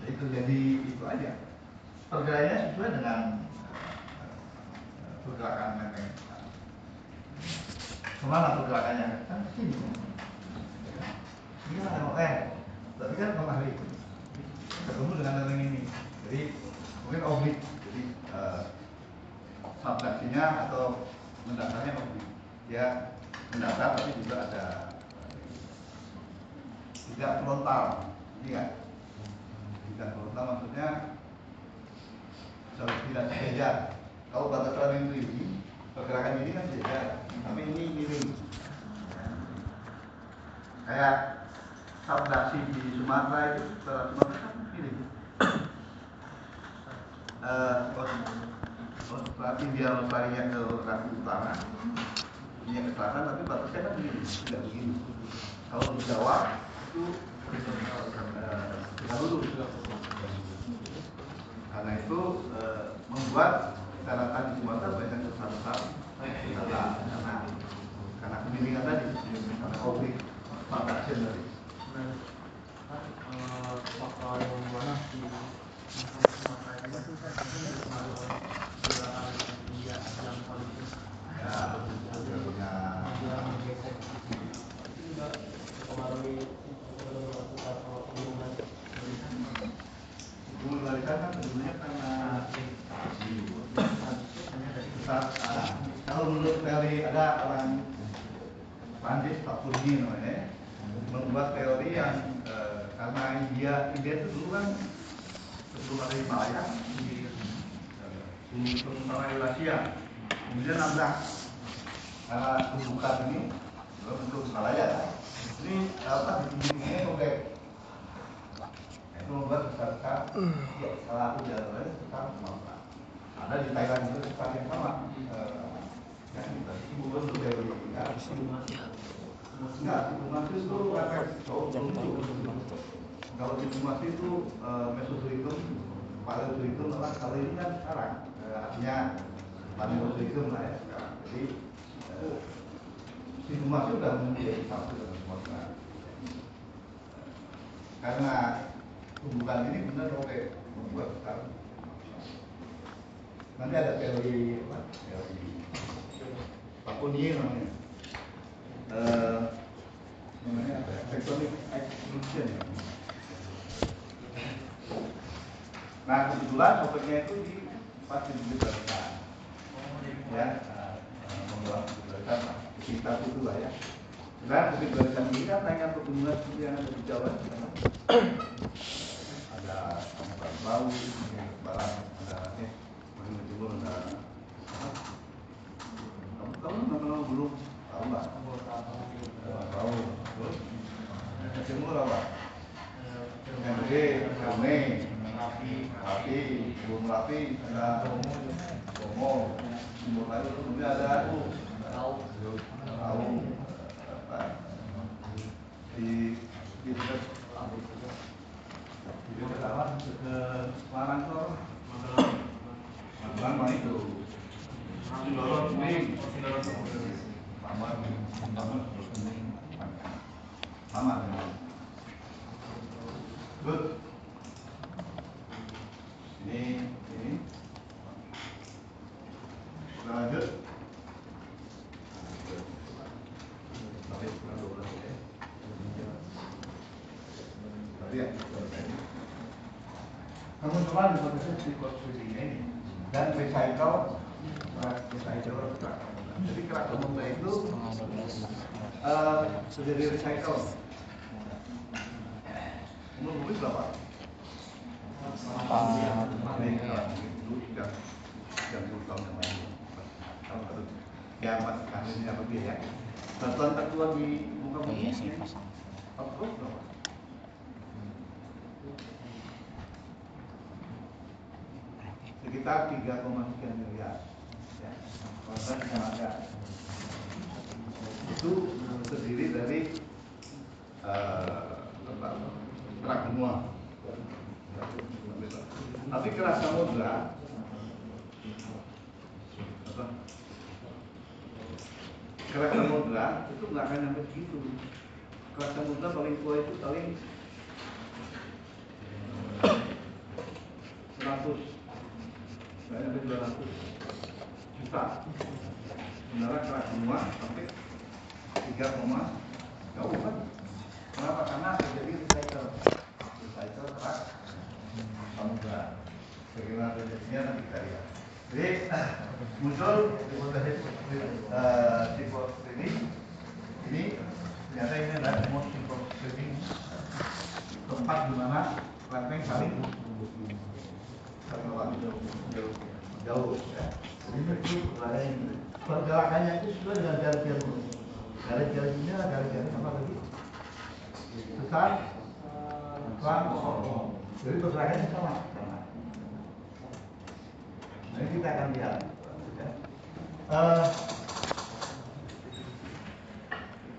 Itu jadi itu aja pergerakannya sesuai dengan pergerakan lempeng. Kemana pergerakannya? Kan ke sini. Ini kan tapi kan kembali ketemu dengan lempeng ini. Jadi mungkin oblik. Jadi subtraksinya atau mendatarnya oblik. Dia mendatar tapi juga ada tidak frontal. Iya. Tidak frontal maksudnya tidak sejajar. Kalau batasan itu ini pergerakan ini kan sejajar, tapi ini miring. Kayak subduksi di Sumatera itu, Sumatera kan miring. India Australia ke Rasi Utara, ini ke selatan, tapi batasnya kan begini, tidak begini. Kalau di Jawa itu tidak lurus. Karena itu membuat daratan di Sumatera banyak besar-besar karena kemiringan tadi, karena oblik subduction tadi. Faktor yang mana di Sumatera itu India yang paling juga mempengaruhi kalau menurut teori ada orang Prancis Papuni namanya membuat teori yang karena India itu dulu kan sebelum ada Himalaya sebelum sama Eurasia kemudian nabrak karena tumbukan ini bentuk Himalaya ini apa di ujungnya oke itu membuat besar salah satu jalan besar Sumatera ada di Thailand juga besar yang sama yang itu bukan untuk teori enggak diplomasi itu efek kalau diplomasi itu mesozoikum paleozoikum kalau ini kan sekarang artinya paleozoikum lah ya sekarang jadi diplomasi sudah menjadi satu dengan Sumatera karena tumbukan ini benar oke membuat sekarang nanti ada teori apa teori Papuni namanya namanya apa ya? Tectonic exclusion ya. Nah kebetulan topiknya itu di pas di Barisan ya membuat Barisan kita itu lah ya dan di Barisan ini kan tanya perkebunan seperti yang ada di Jawa ada bau barang ada bagian timur ada kamu nama belum tahu nggak tahu yang timur apa yang gede Kame Merapi Gunung Merapi ada Bromo timur lagi kemudian ada tahu di dekat apa ke Semarang tuh Magelang itu Sindoro Kuning sama good ini kita lanjut tapi ya teman-teman di proses reconstruksi ini dan recycle jadi kerak kemudian itu jadi recycle umur mobil berapa? Yang 10 tahun yang lalu yang masih kasusnya lebih ya bantuan tertua di muka bumi ini approve berapa? Sekitar 3,3 miliar ya, konten yang ada itu terdiri dari kerak benua tapi kerak samudra kerak samudra itu nggak akan sampai segitu kerak samudra paling tua itu paling 100 sampai 200 juta sementara kerak benua sampai 3, jauh kan kenapa? Karena terjadi recycle kerak samudra bagaimana terjadinya nanti kita lihat jadi muncul hipotesis ini ternyata ini adalah most screening tempat di mana kelenteng saling jauh ya. Jadi itu pergerakannya itu sesuai dengan garis-garis ini adalah garis-garis apa lagi? Besar, terang, kosong. Jadi pergerakannya sama. Nah, kita akan lihat.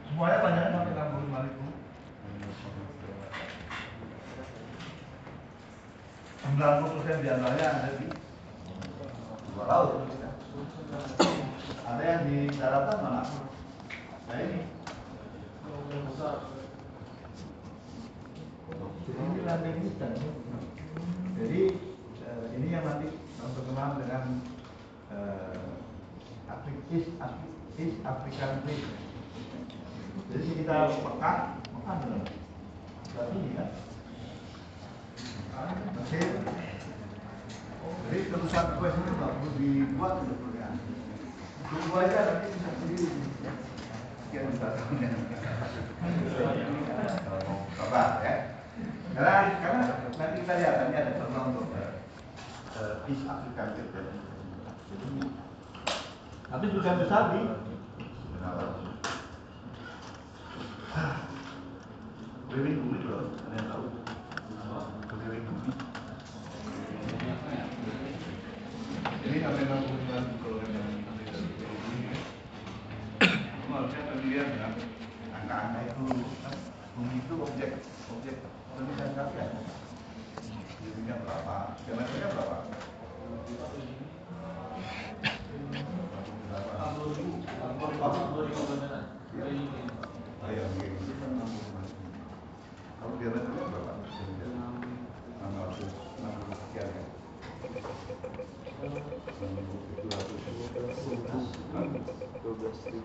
Semuanya panjangnya sampai 65.000. 90% diantaranya ada di luar laut. Ada yang di daratan mana? Nah ini yang besar. Ini lantai instan. Jadi ini yang nanti terkenal dengan East African Plate. Jadi kita Mekah benar. Berarti ini kan? Mesir. Jadi tulisan quest ini nggak perlu dibuat sebetulnya. Tunggu aja nanti bisa sendiri. Sekian juta tahun yang kalau mau coba ya. Karena nanti kita lihat nanti ada contoh untuk East African Trade. Jadi nanti perusahaan besar di keliling bumi loh, ada yang tahu? Keliling bumi. Ini kan memang hubungan kalau memang Amerika keliling bumi ya. Kamu harusnya akan dilihat ya, angka-angka itu, bumi itu objek penelitian kalian. Bumi berapa? Diameternya berapa? Kalau diameternya berapa? 660 sekian ya.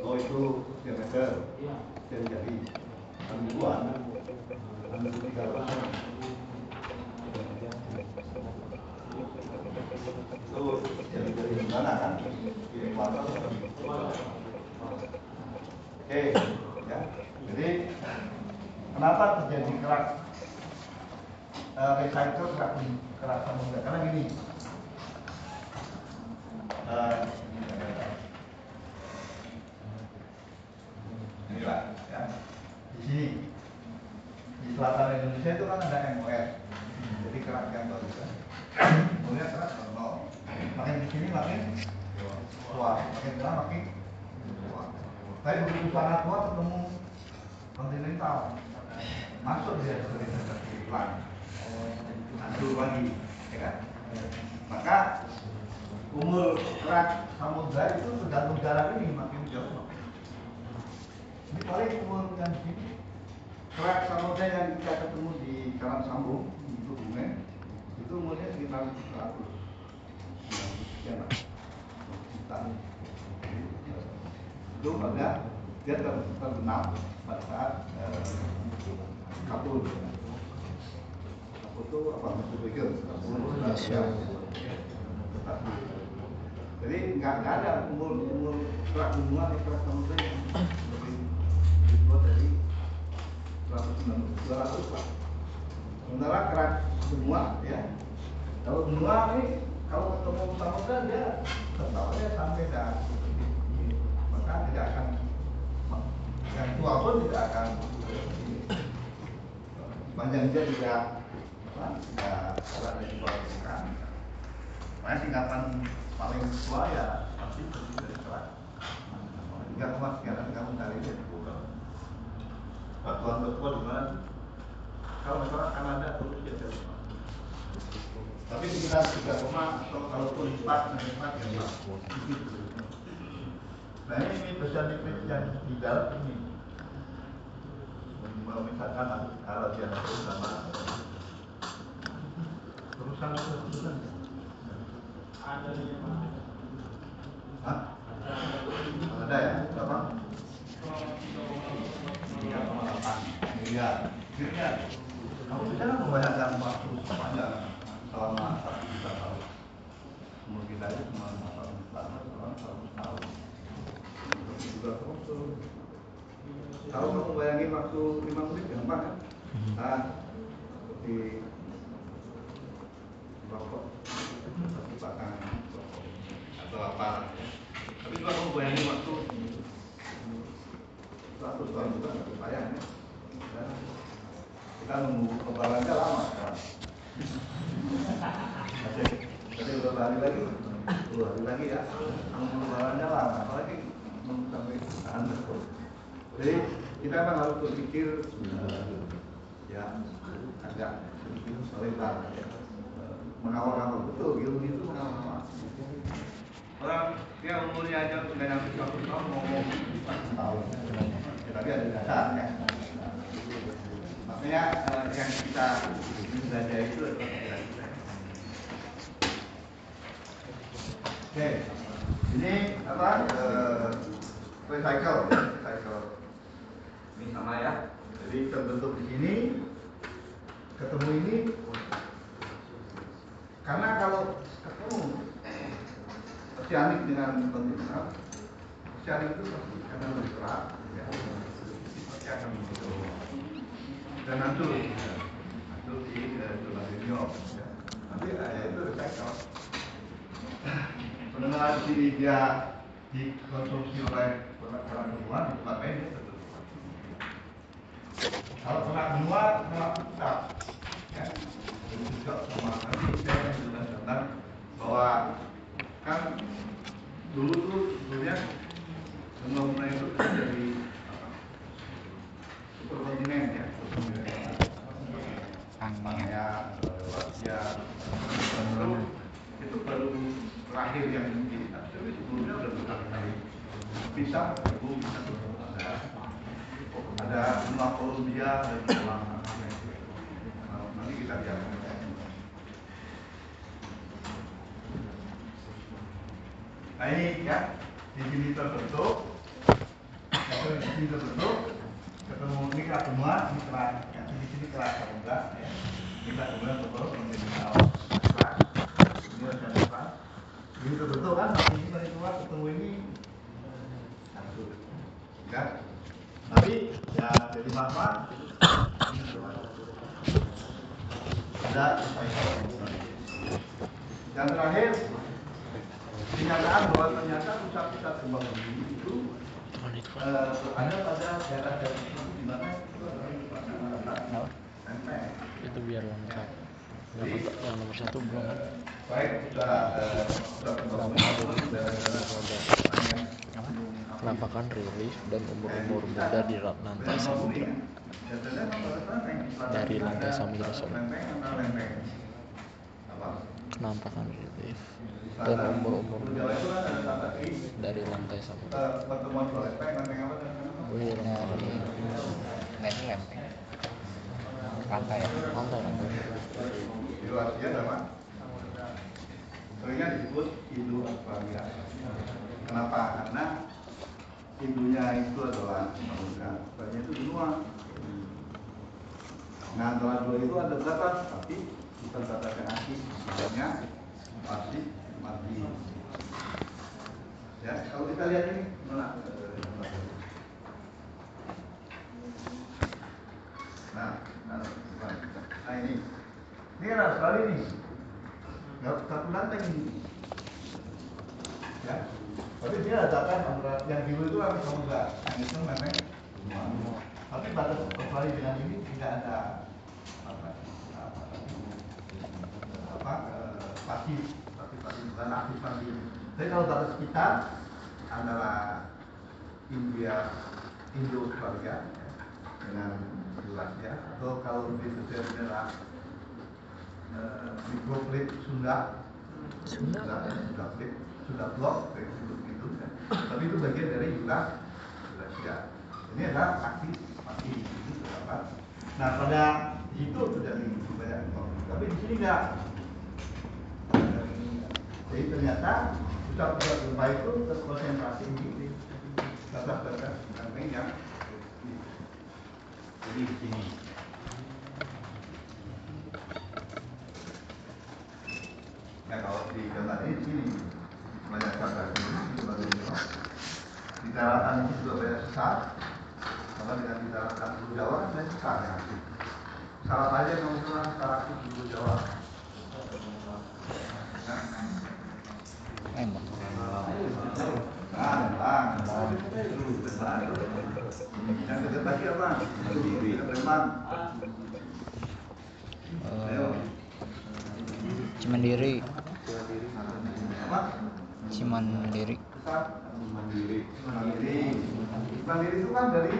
Oh itu diameter sekian jari. 6.000-an, 6.300-an. Itu jari-jari di mana kan? Di ekuator. Oke, ya. Jadi kenapa terjadi kerak recycle kerak samudra? Karena gini. Inilah ya. Di sini di selatan Indonesia itu kan ada MOR. Jadi kerak yang bagus kan. Kemudian kerak nol. Makin di sini makin tua, makin tua makin tua. Tapi begitu sangat tua ketemu kontinental, masuk dia ke pelan, hancur lagi, ya kan? Maka umur kerak samudra itu tergantung jarak ini makin jauh. Ini paling umur yang di sini kerak samudra yang kita ketemu di Karang Sambung di Kebumen itu umurnya sekitar 100 sekian lah, itu pada dia terbenam pada saat kapur itu apa berpikir jadi nggak ada umur kerak benua atau kerak samudra yang lebih tua dari 200 lah. Sementara kerak benua ya, kalau benua ini kalau ketemu samudra dia tertawanya sampai dah, maka tidak akan yang tua pun tidak akan sepanjang dia tidak dari bawah permukaan. Makanya tingkatan paling tua ya pasti terdiri dari kerak 3,sekian kamu cari dia batuan tertua di mana? Kalau masalah Kanada atau Rusia saya lupa. Tapi sekitar 3, atau kalaupun 4 ya. Nah ini spesialitas yang di dalam ini. Misalkan kalau dia terus sama terusan ada di mana? Hah? Ada ya? Berapa? 3,8 miliar. Miliar. Kamu bisa kan membayangkan waktu sepanjang selama 1 juta tahun. Umur kita itu cuma 100 tahun. Juga kalau kamu bayangin waktu 5 menit gampang kan? Nah, seperti rokok, seperti batang rokok atau apa. Tapi kalau kamu bayangin waktu 100 tahun juga nggak kebayang ya. Dan kita menunggu pembalannya lama sekarang. Jadi beberapa hari lagi, 2 hari lagi ya, menunggu pembalannya lama. Apalagi sampai tahan terus. Jadi kita memang harus berpikir ya agak sedikit melebar ya. Mengawal-awal betul ilmu itu mengawal. Orang dia umurnya aja sudah sampai 100 tahun ngomong 1 tahun. Ya, tapi ada dasarnya. Makanya yang kita belajar itu adalah pikiran kita. Oke, ini apa? Recycle. Ini sama ya. Jadi terbentuk di sini, ketemu ini. Karena kalau ketemu oceanik dengan kontinental, sharing itu pasti akan lebih keras, ya. Pasti akan begitu. Dan nanti di Jolarinyok, ya. Nanti ya itu recycle. Pendengar di sini dia dikonsumsi oleh orang luar di tempat lain ya betul. Kalau pernah keluar, malah tetap, ya. Dan juga sama nanti saya jelaskan tentang bahwa kan dulu tuh sebenarnya benua itu kan dari superkontinen ya, Spania, Rusia, itu baru terakhir yang ini, tapi sebelumnya udah berkali-kali bisa ada benua Kolombia dan benua nanti kita lihat. Nah ini ya, di sini terbentuk, ketemu ini kelas benua, ini kelas, ya, di sini kelas samudra, ya. Kita kemudian terbentuk menjadi kelas, ini ada kelas, ini terbentuk kan, ini dari keluar ketemu ini satu, ya. Tapi ya jadi apa? Ada yang terakhir. Kenyataan bahwa ternyata pusat-pusat gempa bumi itu ada pada daerah-daerah di mana itu adalah lempeng. Itu biar lengkap. Yang nomor 1 belum kan? Baik sudah Penampakan relief dan umur-umur muda di lantai samudra. Dari lantai samudra penampakan relief dan umur-umur muda dari lantai samudra. Wih, lempeng. Lantai ya? Lantai. Di luar dia apa? Seringnya disebut Indo-Australia. Kenapa? Karena Indonya itu adalah samudra, Australia itu benua. Nah antara dua itu ada batas, tapi bukan batas yang asli, sebenarnya pasti mati. Ya, kalau kita lihat ini mana? Nah ini kan Australia ini, nggak satu lantai ini, ya. Tapi dia letakkan antara yang biru itu harus samudra, yang itu memang benua. Tapi batas Australia dengan ini tidak ada pasti bukan aktif pasti. Tapi kalau batas kita antara Indo-Australia dengan Eurasia, atau kalau lebih detail adalah microplate Sunda plate, Sunda blok, kayak gitu kan. Tapi itu bagian dari Eurasia. Ini adalah aktif pasti itu terdapat. Nah pada itu terjadi banyak tapi di sini enggak. Jadi ternyata pusat-pusat gempa itu terkonsentrasi di batas-batas lempeng yang jadi di sini. Ya kalau di gambar ini di sini banyak batas ini baru di daratan itu juga banyak sesar. Karena dengan di daratan Pulau Jawa kan banyak sesar ya. Salah aja kalau misalnya sesar di Pulau Jawa. Yang dekat lagi apa? Cimandiri. Apa? Cimandiri. Cimandiri itu kan dari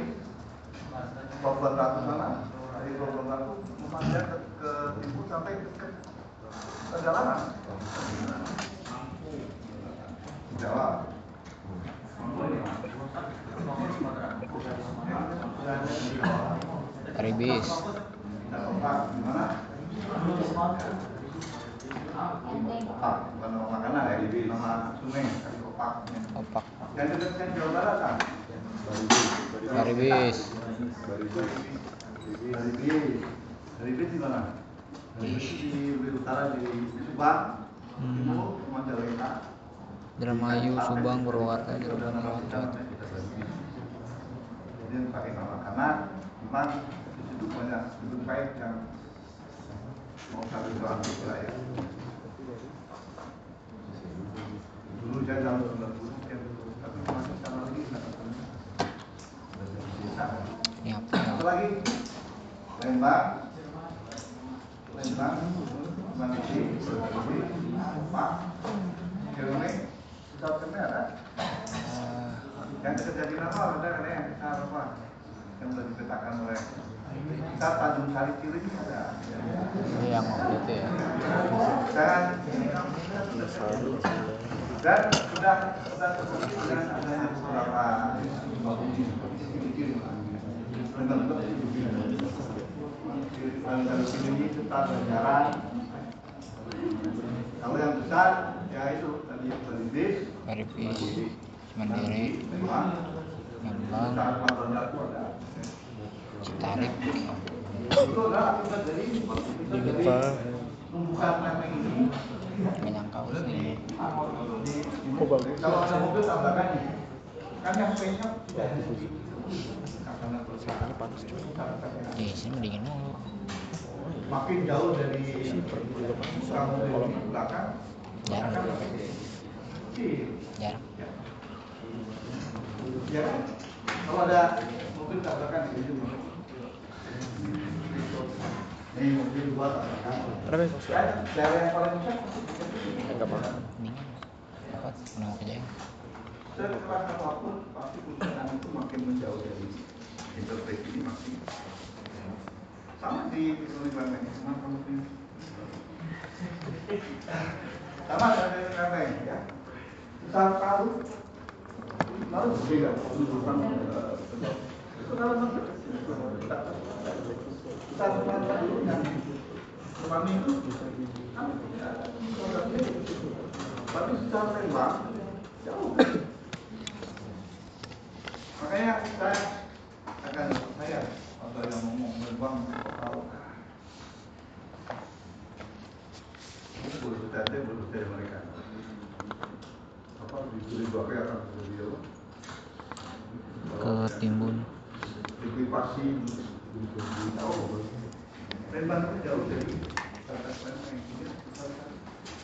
Pelabuhan Ratu sana, dari Pelabuhan Ratu memanjang ke timur sampai ke kedalaman. Jawa. Karibis. Gimana? Opak, bukan nama makanan ya, nama sungai, Opak. Opak. Yang dekat Jawa Barat kan? Karibis. Karibis di mana? Karibis di lebih utara di Subang, Timur, Majalengka. Indramayu, Subang, Purwakarta, Cirebon, Malang, Jawa Timur. Jadi pakai nama karena memang di situ banyak gedung baik yang mau satu doang ya. Dulu saya tahun 90 tapi masih sama lagi Ini apa? satu lagi Lembang, Mandiri, Pak, Cilengsi, Pusat Kamera. Yang terjadi apa? Ada yang apa? Yang sudah dipetakan oleh kita Tanjung Sari Kiri ada. Ini yang waktu itu ya. Dan sudah terbukti dengan adanya beberapa ini tetap berjalan. Kalau yang besar ya itu tadi yang Peribis, Mandiri, Lembang, Citarik, itu adalah akibat dari tumbukan lempeng ini. Menyangkau sini. Kalau ada mobil tambahkan ini, kan yang penyok tidak karena perusahaan panas juga. Di sini mendingin dulu. makin jauh dari mobil di belakang. Jarang. Ya kan? Kalau ada mobil tabrakan di sini. Ini mobil buat tabrakan. Daerah yang paling besar. Enggak apa. Mendingan dapat menang kerja. Setelah apapun pasti perusahaan itu makin menjauh dari interface ini makin. Sama di lingkungan sama dari lingkungan ya. Kita tahu lalu berbeda urusan itu kalau masuk kita lakukan dulu dan kami itu tapi secara tembak jauh. Makanya saya akan percaya atau yang ngomong berbang tahu ini boleh dari mereka apa diberi bapak akan beliau Ke Timbun. diberi pasti tahu Lembang itu jauh dari batas Lembang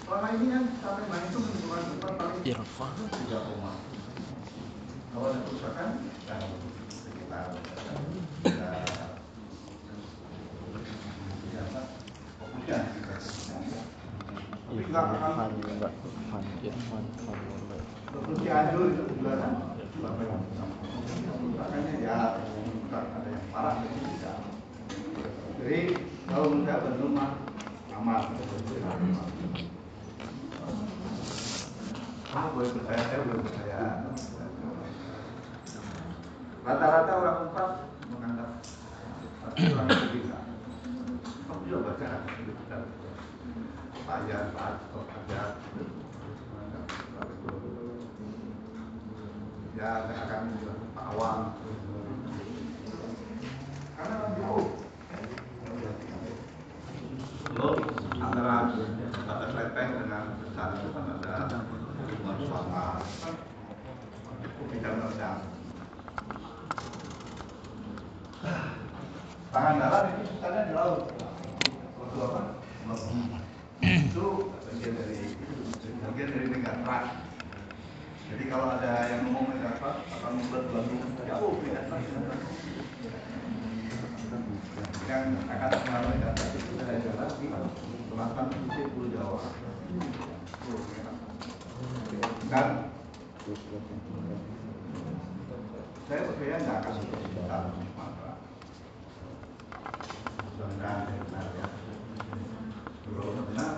selama ini kan sampai Lembang itu menentukan tempat paling 3 koma. Kalau ada kerusakan dan sekitar Cianjur itu juga kan makanya ya bukan ada yang parah jadi kalau menurut saya Bandung mah aman kamu boleh percaya saya boleh percaya rata-rata orang Unpad menganggap orang itu bisa kamu juga baca payah, atau ajar ya akan Pak Awang karena orang jauh loh antara batas lempeng dengan besar itu kan ada hubungan suara bidang rendah tangan darat itu susahnya di laut waktu apa? Itu bagian dari megatras. Jadi kalau ada yang ngomong megatras akan membuat Bandung jauh megatras yang akan mengalami megatras itu dari jalan di selatan pesisir Pulau Jawa dan saya percaya nggak akan kita Sumatera sedangkan ya benar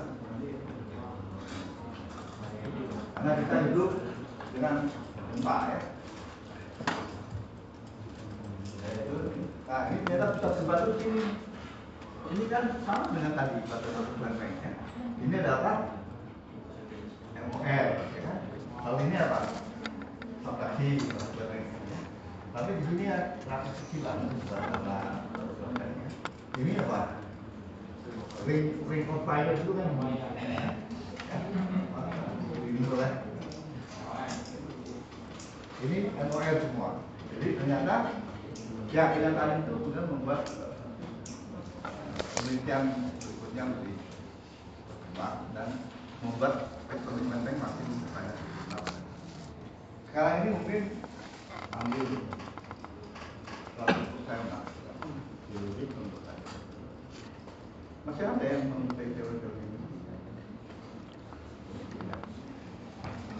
karena kita hidup dengan gempa ya. Nah ini ternyata pusat gempa itu sini. Ini kan sama dengan tadi batas lempengnya. Ini adalah MOR, ya kan? Kalau ini apa? Subtraksi, tapi di sini ratus kecilan ini apa? Ring of fire itu kan ini boleh Ini MOL semua. Jadi ternyata ya kenyataan itu kemudian membuat penelitian berikutnya lebih berkembang dan membuat tektonik lempeng makin banyak. Sekarang ini mungkin ambil 100% lah biologi untuk saya. Masih ada yang menguasai teori-teori ini.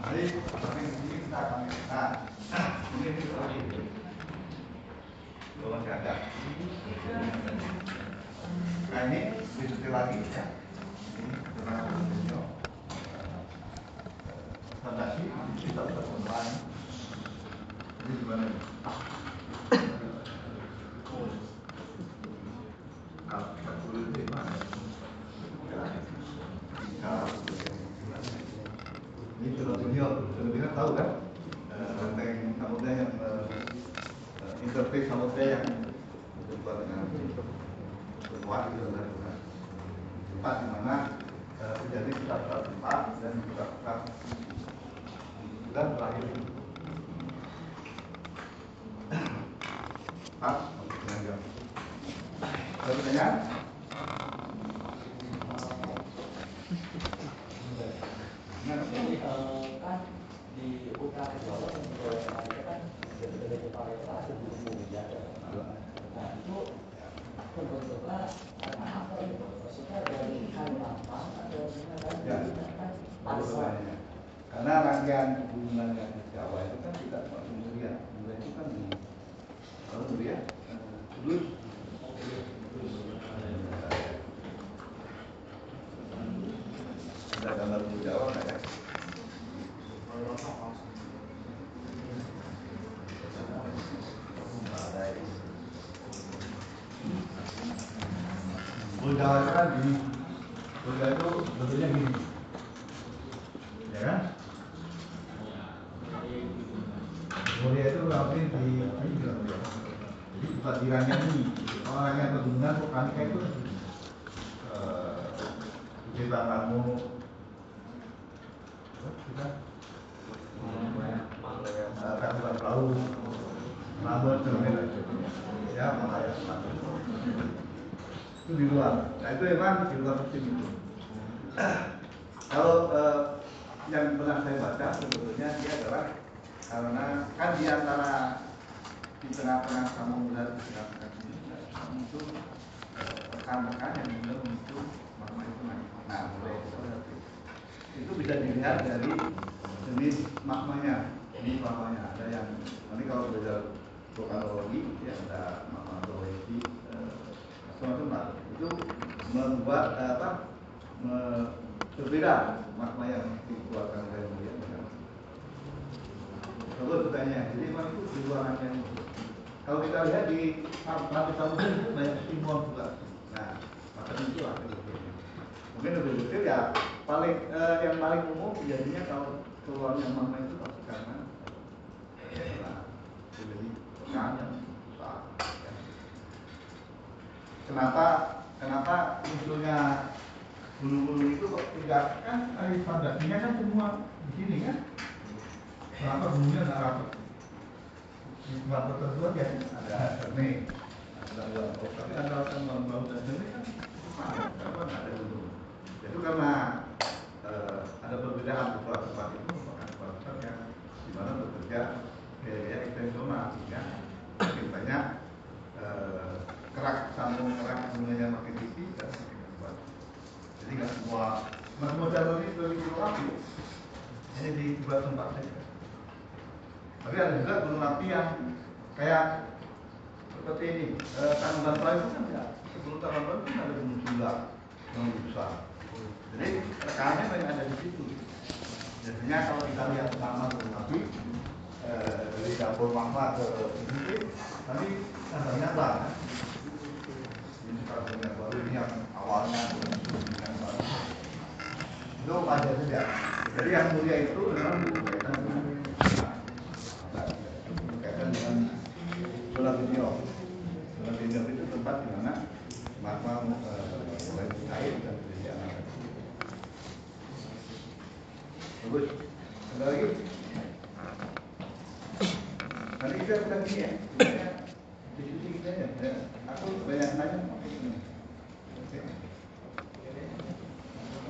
Jadi sampai di sini kita akan mungkin ini lagi. Kalau masih ada. Nah ini lebih detail lagi ya. Ini tentang fondasi kita berkembang. Ini gimana? Kalau kita kulit itu gimana? Ini sudah tahu kan? Lempeng samudra yang interface samudra yang berjumpa dengan tempat tempat di mana terjadi pusat-pusat tempat dan pusat-pusat dan terakhir pas untuk pengajar. Ada pertanyaan? Kan di utara Jawa dan di Jawa Tengah itu kan dari utara itu ada gunung Muria. Nah itu bentuknya apa itu? Maksudnya dari Kalimantan atau kan asal. Karena rangkaian hubungan yang di Jawa itu kan tidak cuma Muria. Muria itu kan di Muria terus ada gambar di Jawa nggak ya? Jawa itu kan gini, Jawa itu bentuknya gini, ya kan? Muria itu berarti di jadi bukan di rangkaian ini, kalau rangkaian pegunungan vulkanik itu di Bangkamu, Kabupaten Pelaut, Labuan Terminal, ya Malaya Selatan. Itu di luar. Nah itu memang di luar sistem itu. Kalau yang pernah saya baca sebetulnya dia adalah karena kan di antara di tengah-tengah samudra di tengah-tengah ini itu rekan-rekan yang kemudian memicu magma itu naik. Nah mulai itu bisa dilihat dari jenis magmanya. Ini magmanya ada yang nanti kalau belajar vulkanologi ya ada magma geologi macam-macam itu membuat berbeda magma yang dikeluarkan dari Muria dengan kalau bertanya, jadi memang itu di luar rangkaian itu. Kalau kita lihat di lantai samudra itu banyak timbul juga. Nah, macam itu lah. Mungkin lebih detail ya. Yang paling umum biasanya kalau keluarnya magma itu pasti karena terjadi tekanan yang besar. Kenapa munculnya gunung-gunung itu kok tidak kan air fondasinya kan semua di sini kan? Kenapa gunungnya nggak rapat? Di tempat tertentu aja ada jernih, ada luar, tapi ada bau dan jernih kan kenapa nggak ada gunung? Itu karena ada perbedaan beberapa tempat itu merupakan tempat yang di mana bekerja gaya ekstensional sehingga makin banyak kerak gunungnya makin tipis dan makin kuat. Jadi nggak semua jalur ini lebih rapi. Ini dibuat tempat saja. Tapi ada juga gunung api yang kayak seperti ini. Tangguban Prai itu kan ya. Sebelum Tangguban Prai kan ada gunung Sula yang lebih besar. Jadi tekanannya banyak ada di situ. Biasanya kalau kita lihat nama gunung api dari dapur magma ke sini, nanti banyak lah. Ini sekarang yang baru ini yang awalnya yang baru. Itu wajar saja. Jadi yang mulia itu memang berkaitan dengan Zola Biniok. Zola Biniok itu tempat di mana magma mulai air dan menjadi anak. Bagus. Ada lagi? Nanti kita bukan gini ya, diskusi kita ya. Aku banyak nanya pakai ini.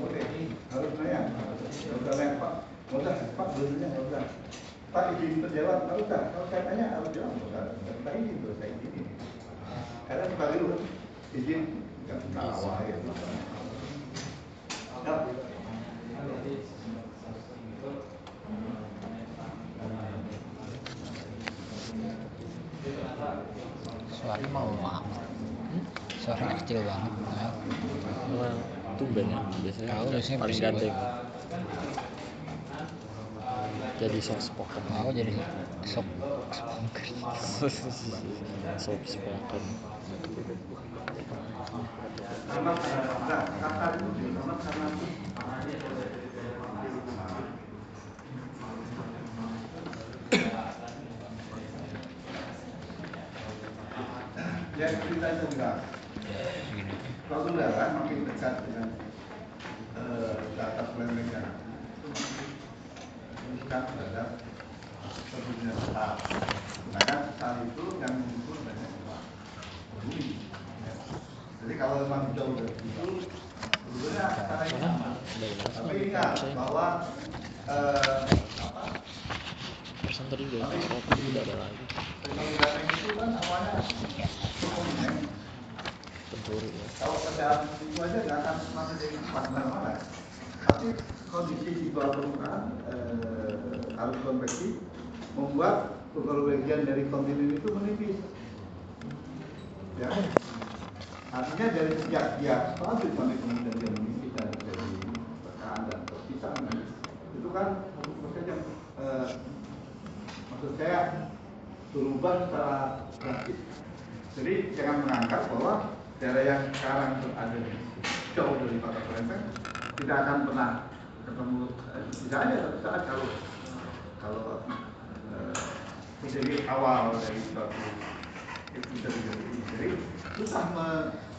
Oke, harus nanya. Kalau nanya Pak, nggak usah Pak dulunya nggak usah. Pak izin terjawab nggak usah. Kalau saya tanya harus jawab nggak usah. Saya izin tuh, saya izin. Karena sebagai lu izin nggak awal ya. Suaranya mau banget. Suaranya kecil banget. Nah, Memang tumben ya, biasanya Tahu, biasanya paling berisik ganteng. Jadi soft spoken. aku jadi sok spoken. Soft spoken. Karena kata itu karena ya ceritanya juga Begini. kalau kendaraan makin dekat dengan data planning-nya itu dekat terhadap perhubungan besar. Sedangkan besar itu yang mengukur banyak bumi. Jadi kalau memang jauh dari itu, sebetulnya caranya sama. Tapi ingat bahwa Persen tadi udah tapi tidak ada lagi. teknologi itu kan awalnya komponen. Pencuri ya. Kalau kendaraan itu aja nggak akan masih jadi mana-mana. Tapi kondisi di bawah permukaan arus konveksi membuat bagian dari kontinen itu menipis. Ya. Artinya dari sejak dia stabil sampai kemudian dia menipis dan terjadi tekanan dan perpisahan itu kan prosesnya maksud saya berubah secara drastis. Jadi jangan menganggap bahwa daerah yang sekarang berada di jauh dari kota Palembang tidak akan pernah ketemu. Tidak ada satu saat kalau menjadi awal dari suatu itu terjadi. Jadi susah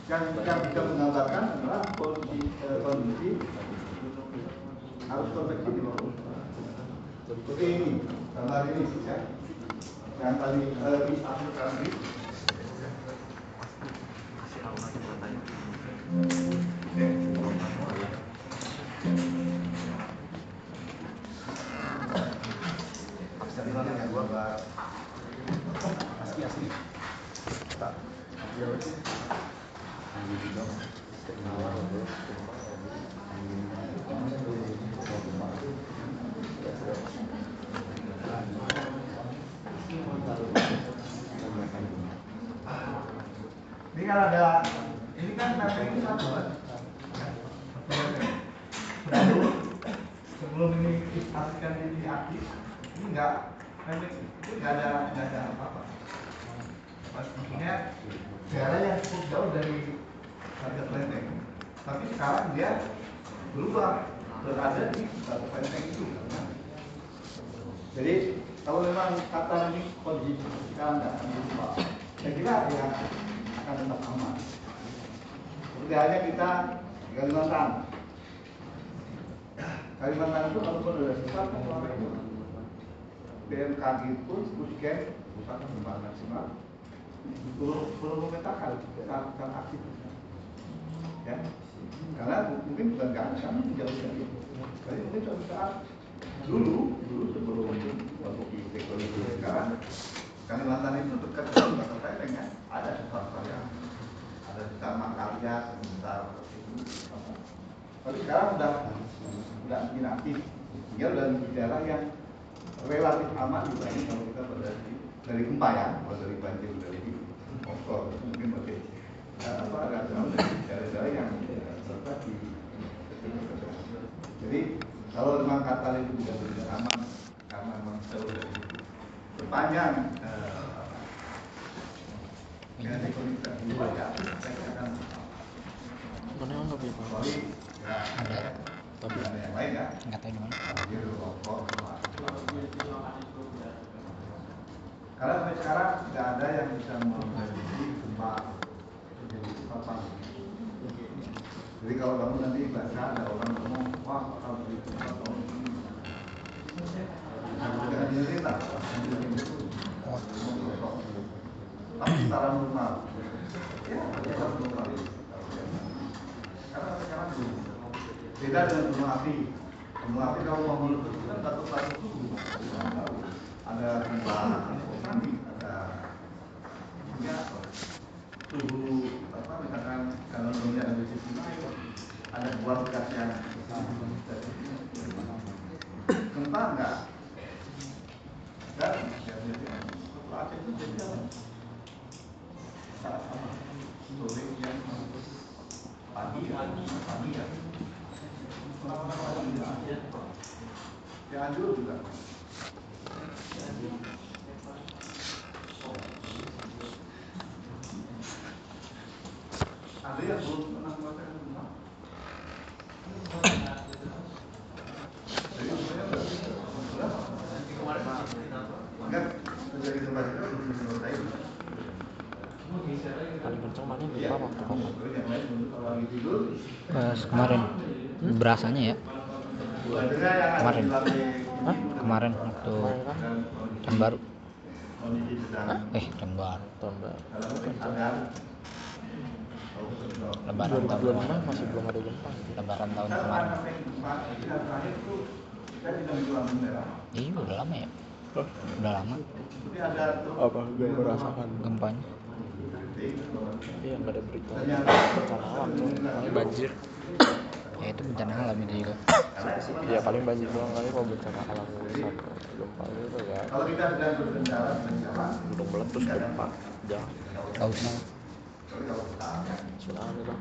yang bisa menggambarkan adalah kondisi harus konveksi di bawah. Seperti ini, gambar ini ya. Yang tadi bisa tadi. Asli. Ini kan ada, ini kan ini satu kan? Sebelum ini dipastikan ini aktif, ini enggak ada apa-apa. Maksudnya daerah yang cukup jauh dari harga Klenteng, tapi sekarang dia berubah berada di satu Klenteng itu. Jadi kalau memang kata ini kondisi sekarang nggak akan berubah, saya kira ya akan tetap aman. Seperti halnya kita di Kalimantan. Kalimantan itu kalau sudah besar pengelolaan itu BMKG pun Pusken bukan kembang maksimal belum memetakan secara aktif ya karena mungkin bukan nggak ada kami jauh dari itu tapi mungkin suatu saat dulu sebelum waktu teknologi sekarang Kalimantan itu dekat dengan Kota Palembang kan ada sesuatu yang ada besar Makarya sebesar itu tapi sekarang udah makin aktif dia udah di daerah yang relatif aman dibanding kalau kita dari gempa ya kalau dari banjir dari offshore mungkin masih agak jauh dari daerah-daerah yang terletak di jadi kalau memang kata itu tidak aman karena memang jauh dari itu sepanjang dengan ekonomi kita berubah ya saya akan Mana yang nggak punya kecuali Ada. tapi ada yang lain ya Nggak tahu di mana. banjir longsor karena sampai sekarang tidak ada yang bisa memprediksi gempa terjadi kapan. Jadi kalau kamu nanti baca ada orang ngomong, wah akan terjadi gempa tahun ini. Jangan cerita. tapi secara normal. Ya, secara normal. Karena sekarang belum. Beda dengan gunung api. Gunung api kalau mau meletus itu kan satu suhu. Ada vulkanik, ada suhu apa misalkan kalau gunungnya ada di sini ada buah bekas yang gempa enggak? Dan setelah itu jadi saat sama sore yang pagi ya Cianjur juga ada yang belum pernah merasakan gempa. Jadi enggak terjadi gempa itu belum selesai. Paling kenceng mana gempa waktu kapan? Pas kemarin berasanya ya. Kemarin. Hah? Kemarin waktu Kemarin kan? tahun baru. Tahun Tahun baru. baru. Lebaran tahun 2025 kemarin. masih belum ada gempa. Lebaran tahun kemarin. Iya udah lama ya. Udah lama Apa gak merasakan gempanya. Iya nggak ada berita bencana alam tuh, paling banjir. Ya itu bencana alam itu juga. Ya paling banjir doang kali, kalau bencana alam rusak gempa itu ya gunung meletus gempa jangan Gak usah. tsunami lah.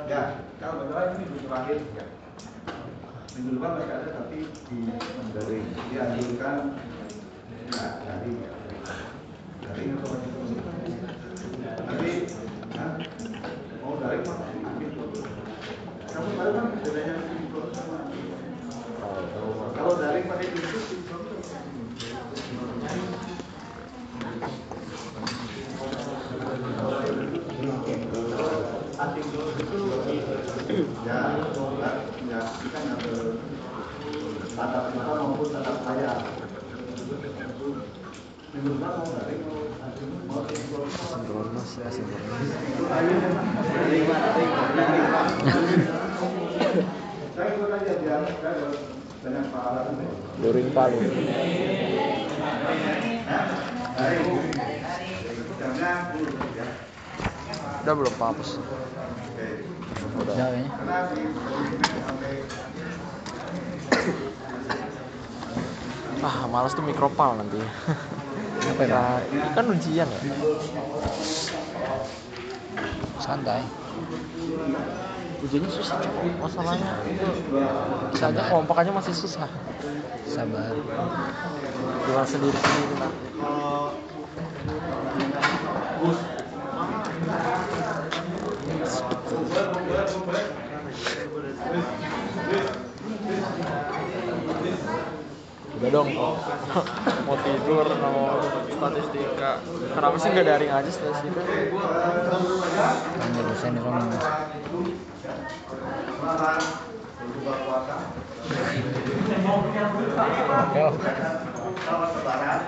Ya, kalau betul ini minggu terakhir ya. Minggu depan masih ada tapi dianjurkan dari nanti mau dari kamu tahu kan bedanya kalau dari pakai itu ya kita ngambil tatap muka maupun tatap layar. Minggu depan mau dari mau Sindron mas, sindron. saya ikut aja biar saya banyak pahala. Luring palu. Jamnya 10 ya. Udah belum hapus? Udah kayaknya. Karena di sampai Males tuh mikropal nanti. Apa ya? Nah, ini kan ujian ya. Santai. Ujiannya susah, masalahnya itu bisa aja kelompokannya masih susah. Sabar. Jual sendiri-sendiri nanti. Udah dong, mau tidur, mau statistika. Kenapa sih nggak daring aja statistika? Kan dosen itu kan berbuka puasa. oke. Selamat lebaran.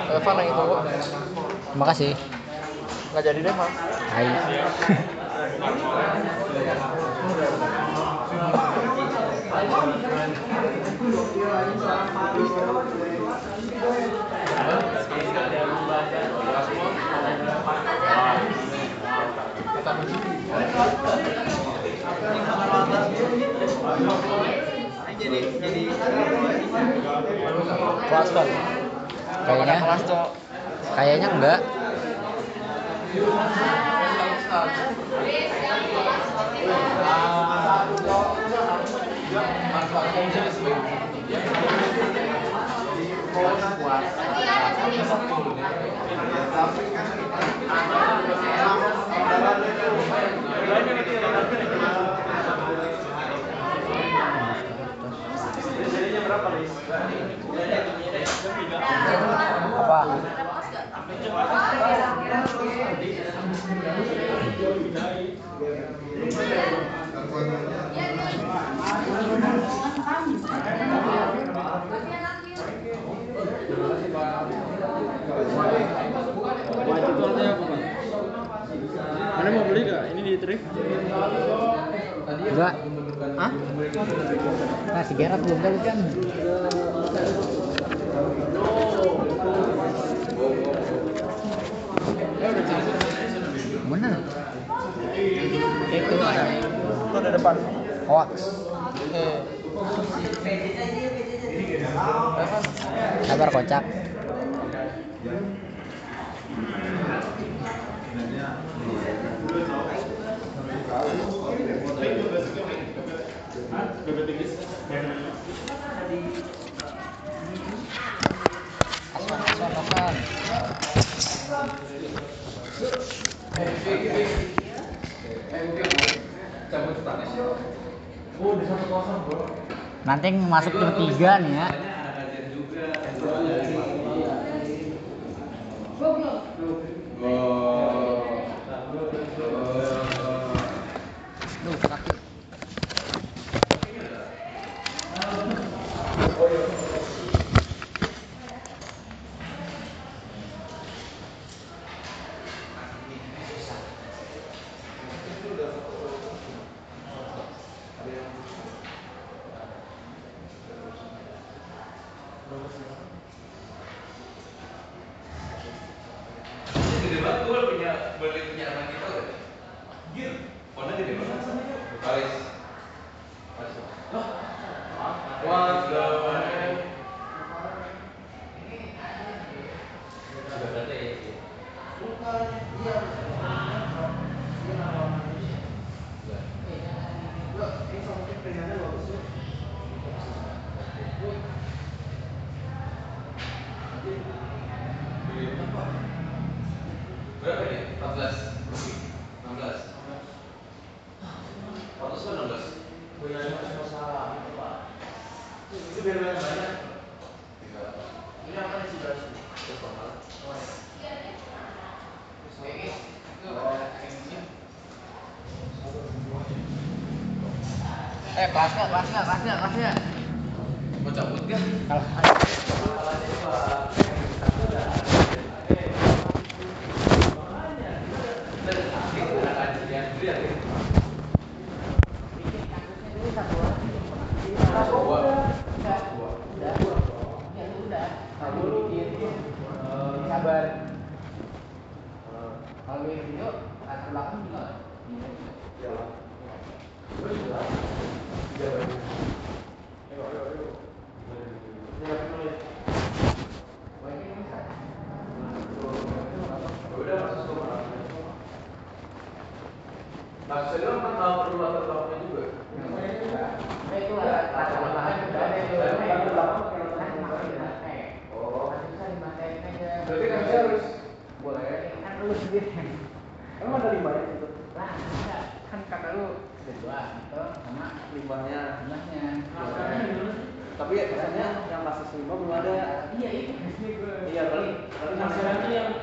Evan yang itu kok. Terima kasih. Nggak jadi deh, Mas. Hai. Jadi Klaster. Kayaknya kayaknya enggak. White itu artinya apa, Pak? Mana mau beli gak? Ini di trip? Enggak. Hah? Nah, si Gerard belum tahu kan. Bener. Itu ada. Itu ada depan. Hoax. Sabar kocak. Aswan. Nanti masuk tim 3 nih ya. Duh, kaki. Gede banget, gue punya anak kita udah. Gil, fontnya gede banget. Alis. Wah, sudah berarti ya. Berapa ini? 14 lebih. 16. 14 atau 16? Itu biar banyak. Ini apa nih sih guys? Terus mahal. Kelasnya. Mau cabut gak? Sabar. Kalau video latar belakang juga. Maksudnya kan perlu latar belakangnya juga. Itu latar belakang udah ada itu. Latar belakang Berarti kan harus boleh kan lu sendiri. Emang ada limbahnya gitu? Lah, enggak. Kan kata lu ada 2 gitu sama Limbahnya. limbahnya. Tapi biasanya yang basis limbah belum ada. Iya, itu biasanya gue. Iya, paling Masalahnya yang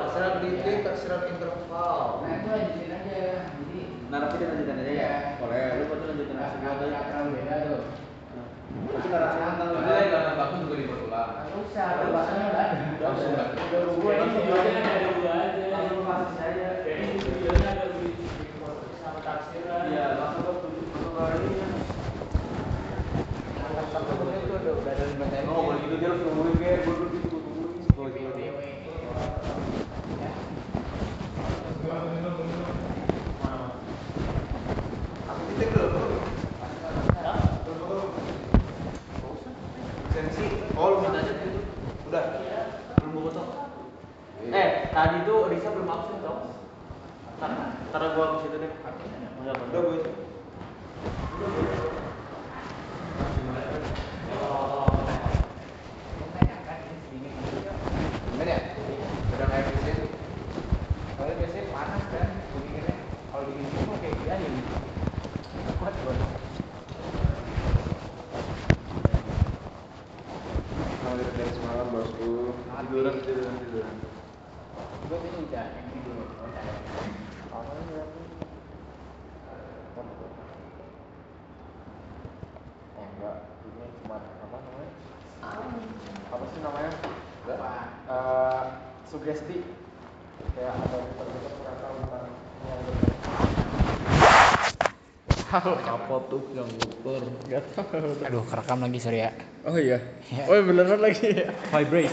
masalah titik tersirat interval. Nah, itu lanjutin aja. Jadi Nah, tapi dia lanjutin aja ya. Boleh, lu berarti lanjutin aja semua tadi. nggak terlalu beda tuh. Tapi narasi tentang Nilai latar belakang juga diperlukan. Nggak usah, latar belakangnya udah ada. Langsung kan. gue ini videonya ada 2 aja. langsung basis aja. Jadi di videonya ada sama tafsiran. Iya, langsung ke ini. Takutnya itu udah ada limbahnya. Oh, kalau gitu dia harus nungguin kayak gue dulu gitu, gue tungguin. Aku titik dulu. Sensi. Oh, lu minta aja gitu. Udah. Belum gue potong. Tadi tuh Risa belum absen dong. Karena gua ke situ deh. Udah gue itu. Gimana ya? Udah kayak biasanya. Kalau biasanya panas kan, bikinnya. Kalau bikin gitu kayak gini aja gitu. Kuat banget. Kalau dari semalam bosku tiduran. Gue ini udah yang video awalnya enggak, ini cuma apa namanya? Apa sih namanya? Sugesti kayak ada tertutup kurang tahu tentang yang Apa tuh yang luper? Gak tahu. Aduh, kerekam lagi sorry ya. Oh iya. Oh beneran lagi ya. Vibrate.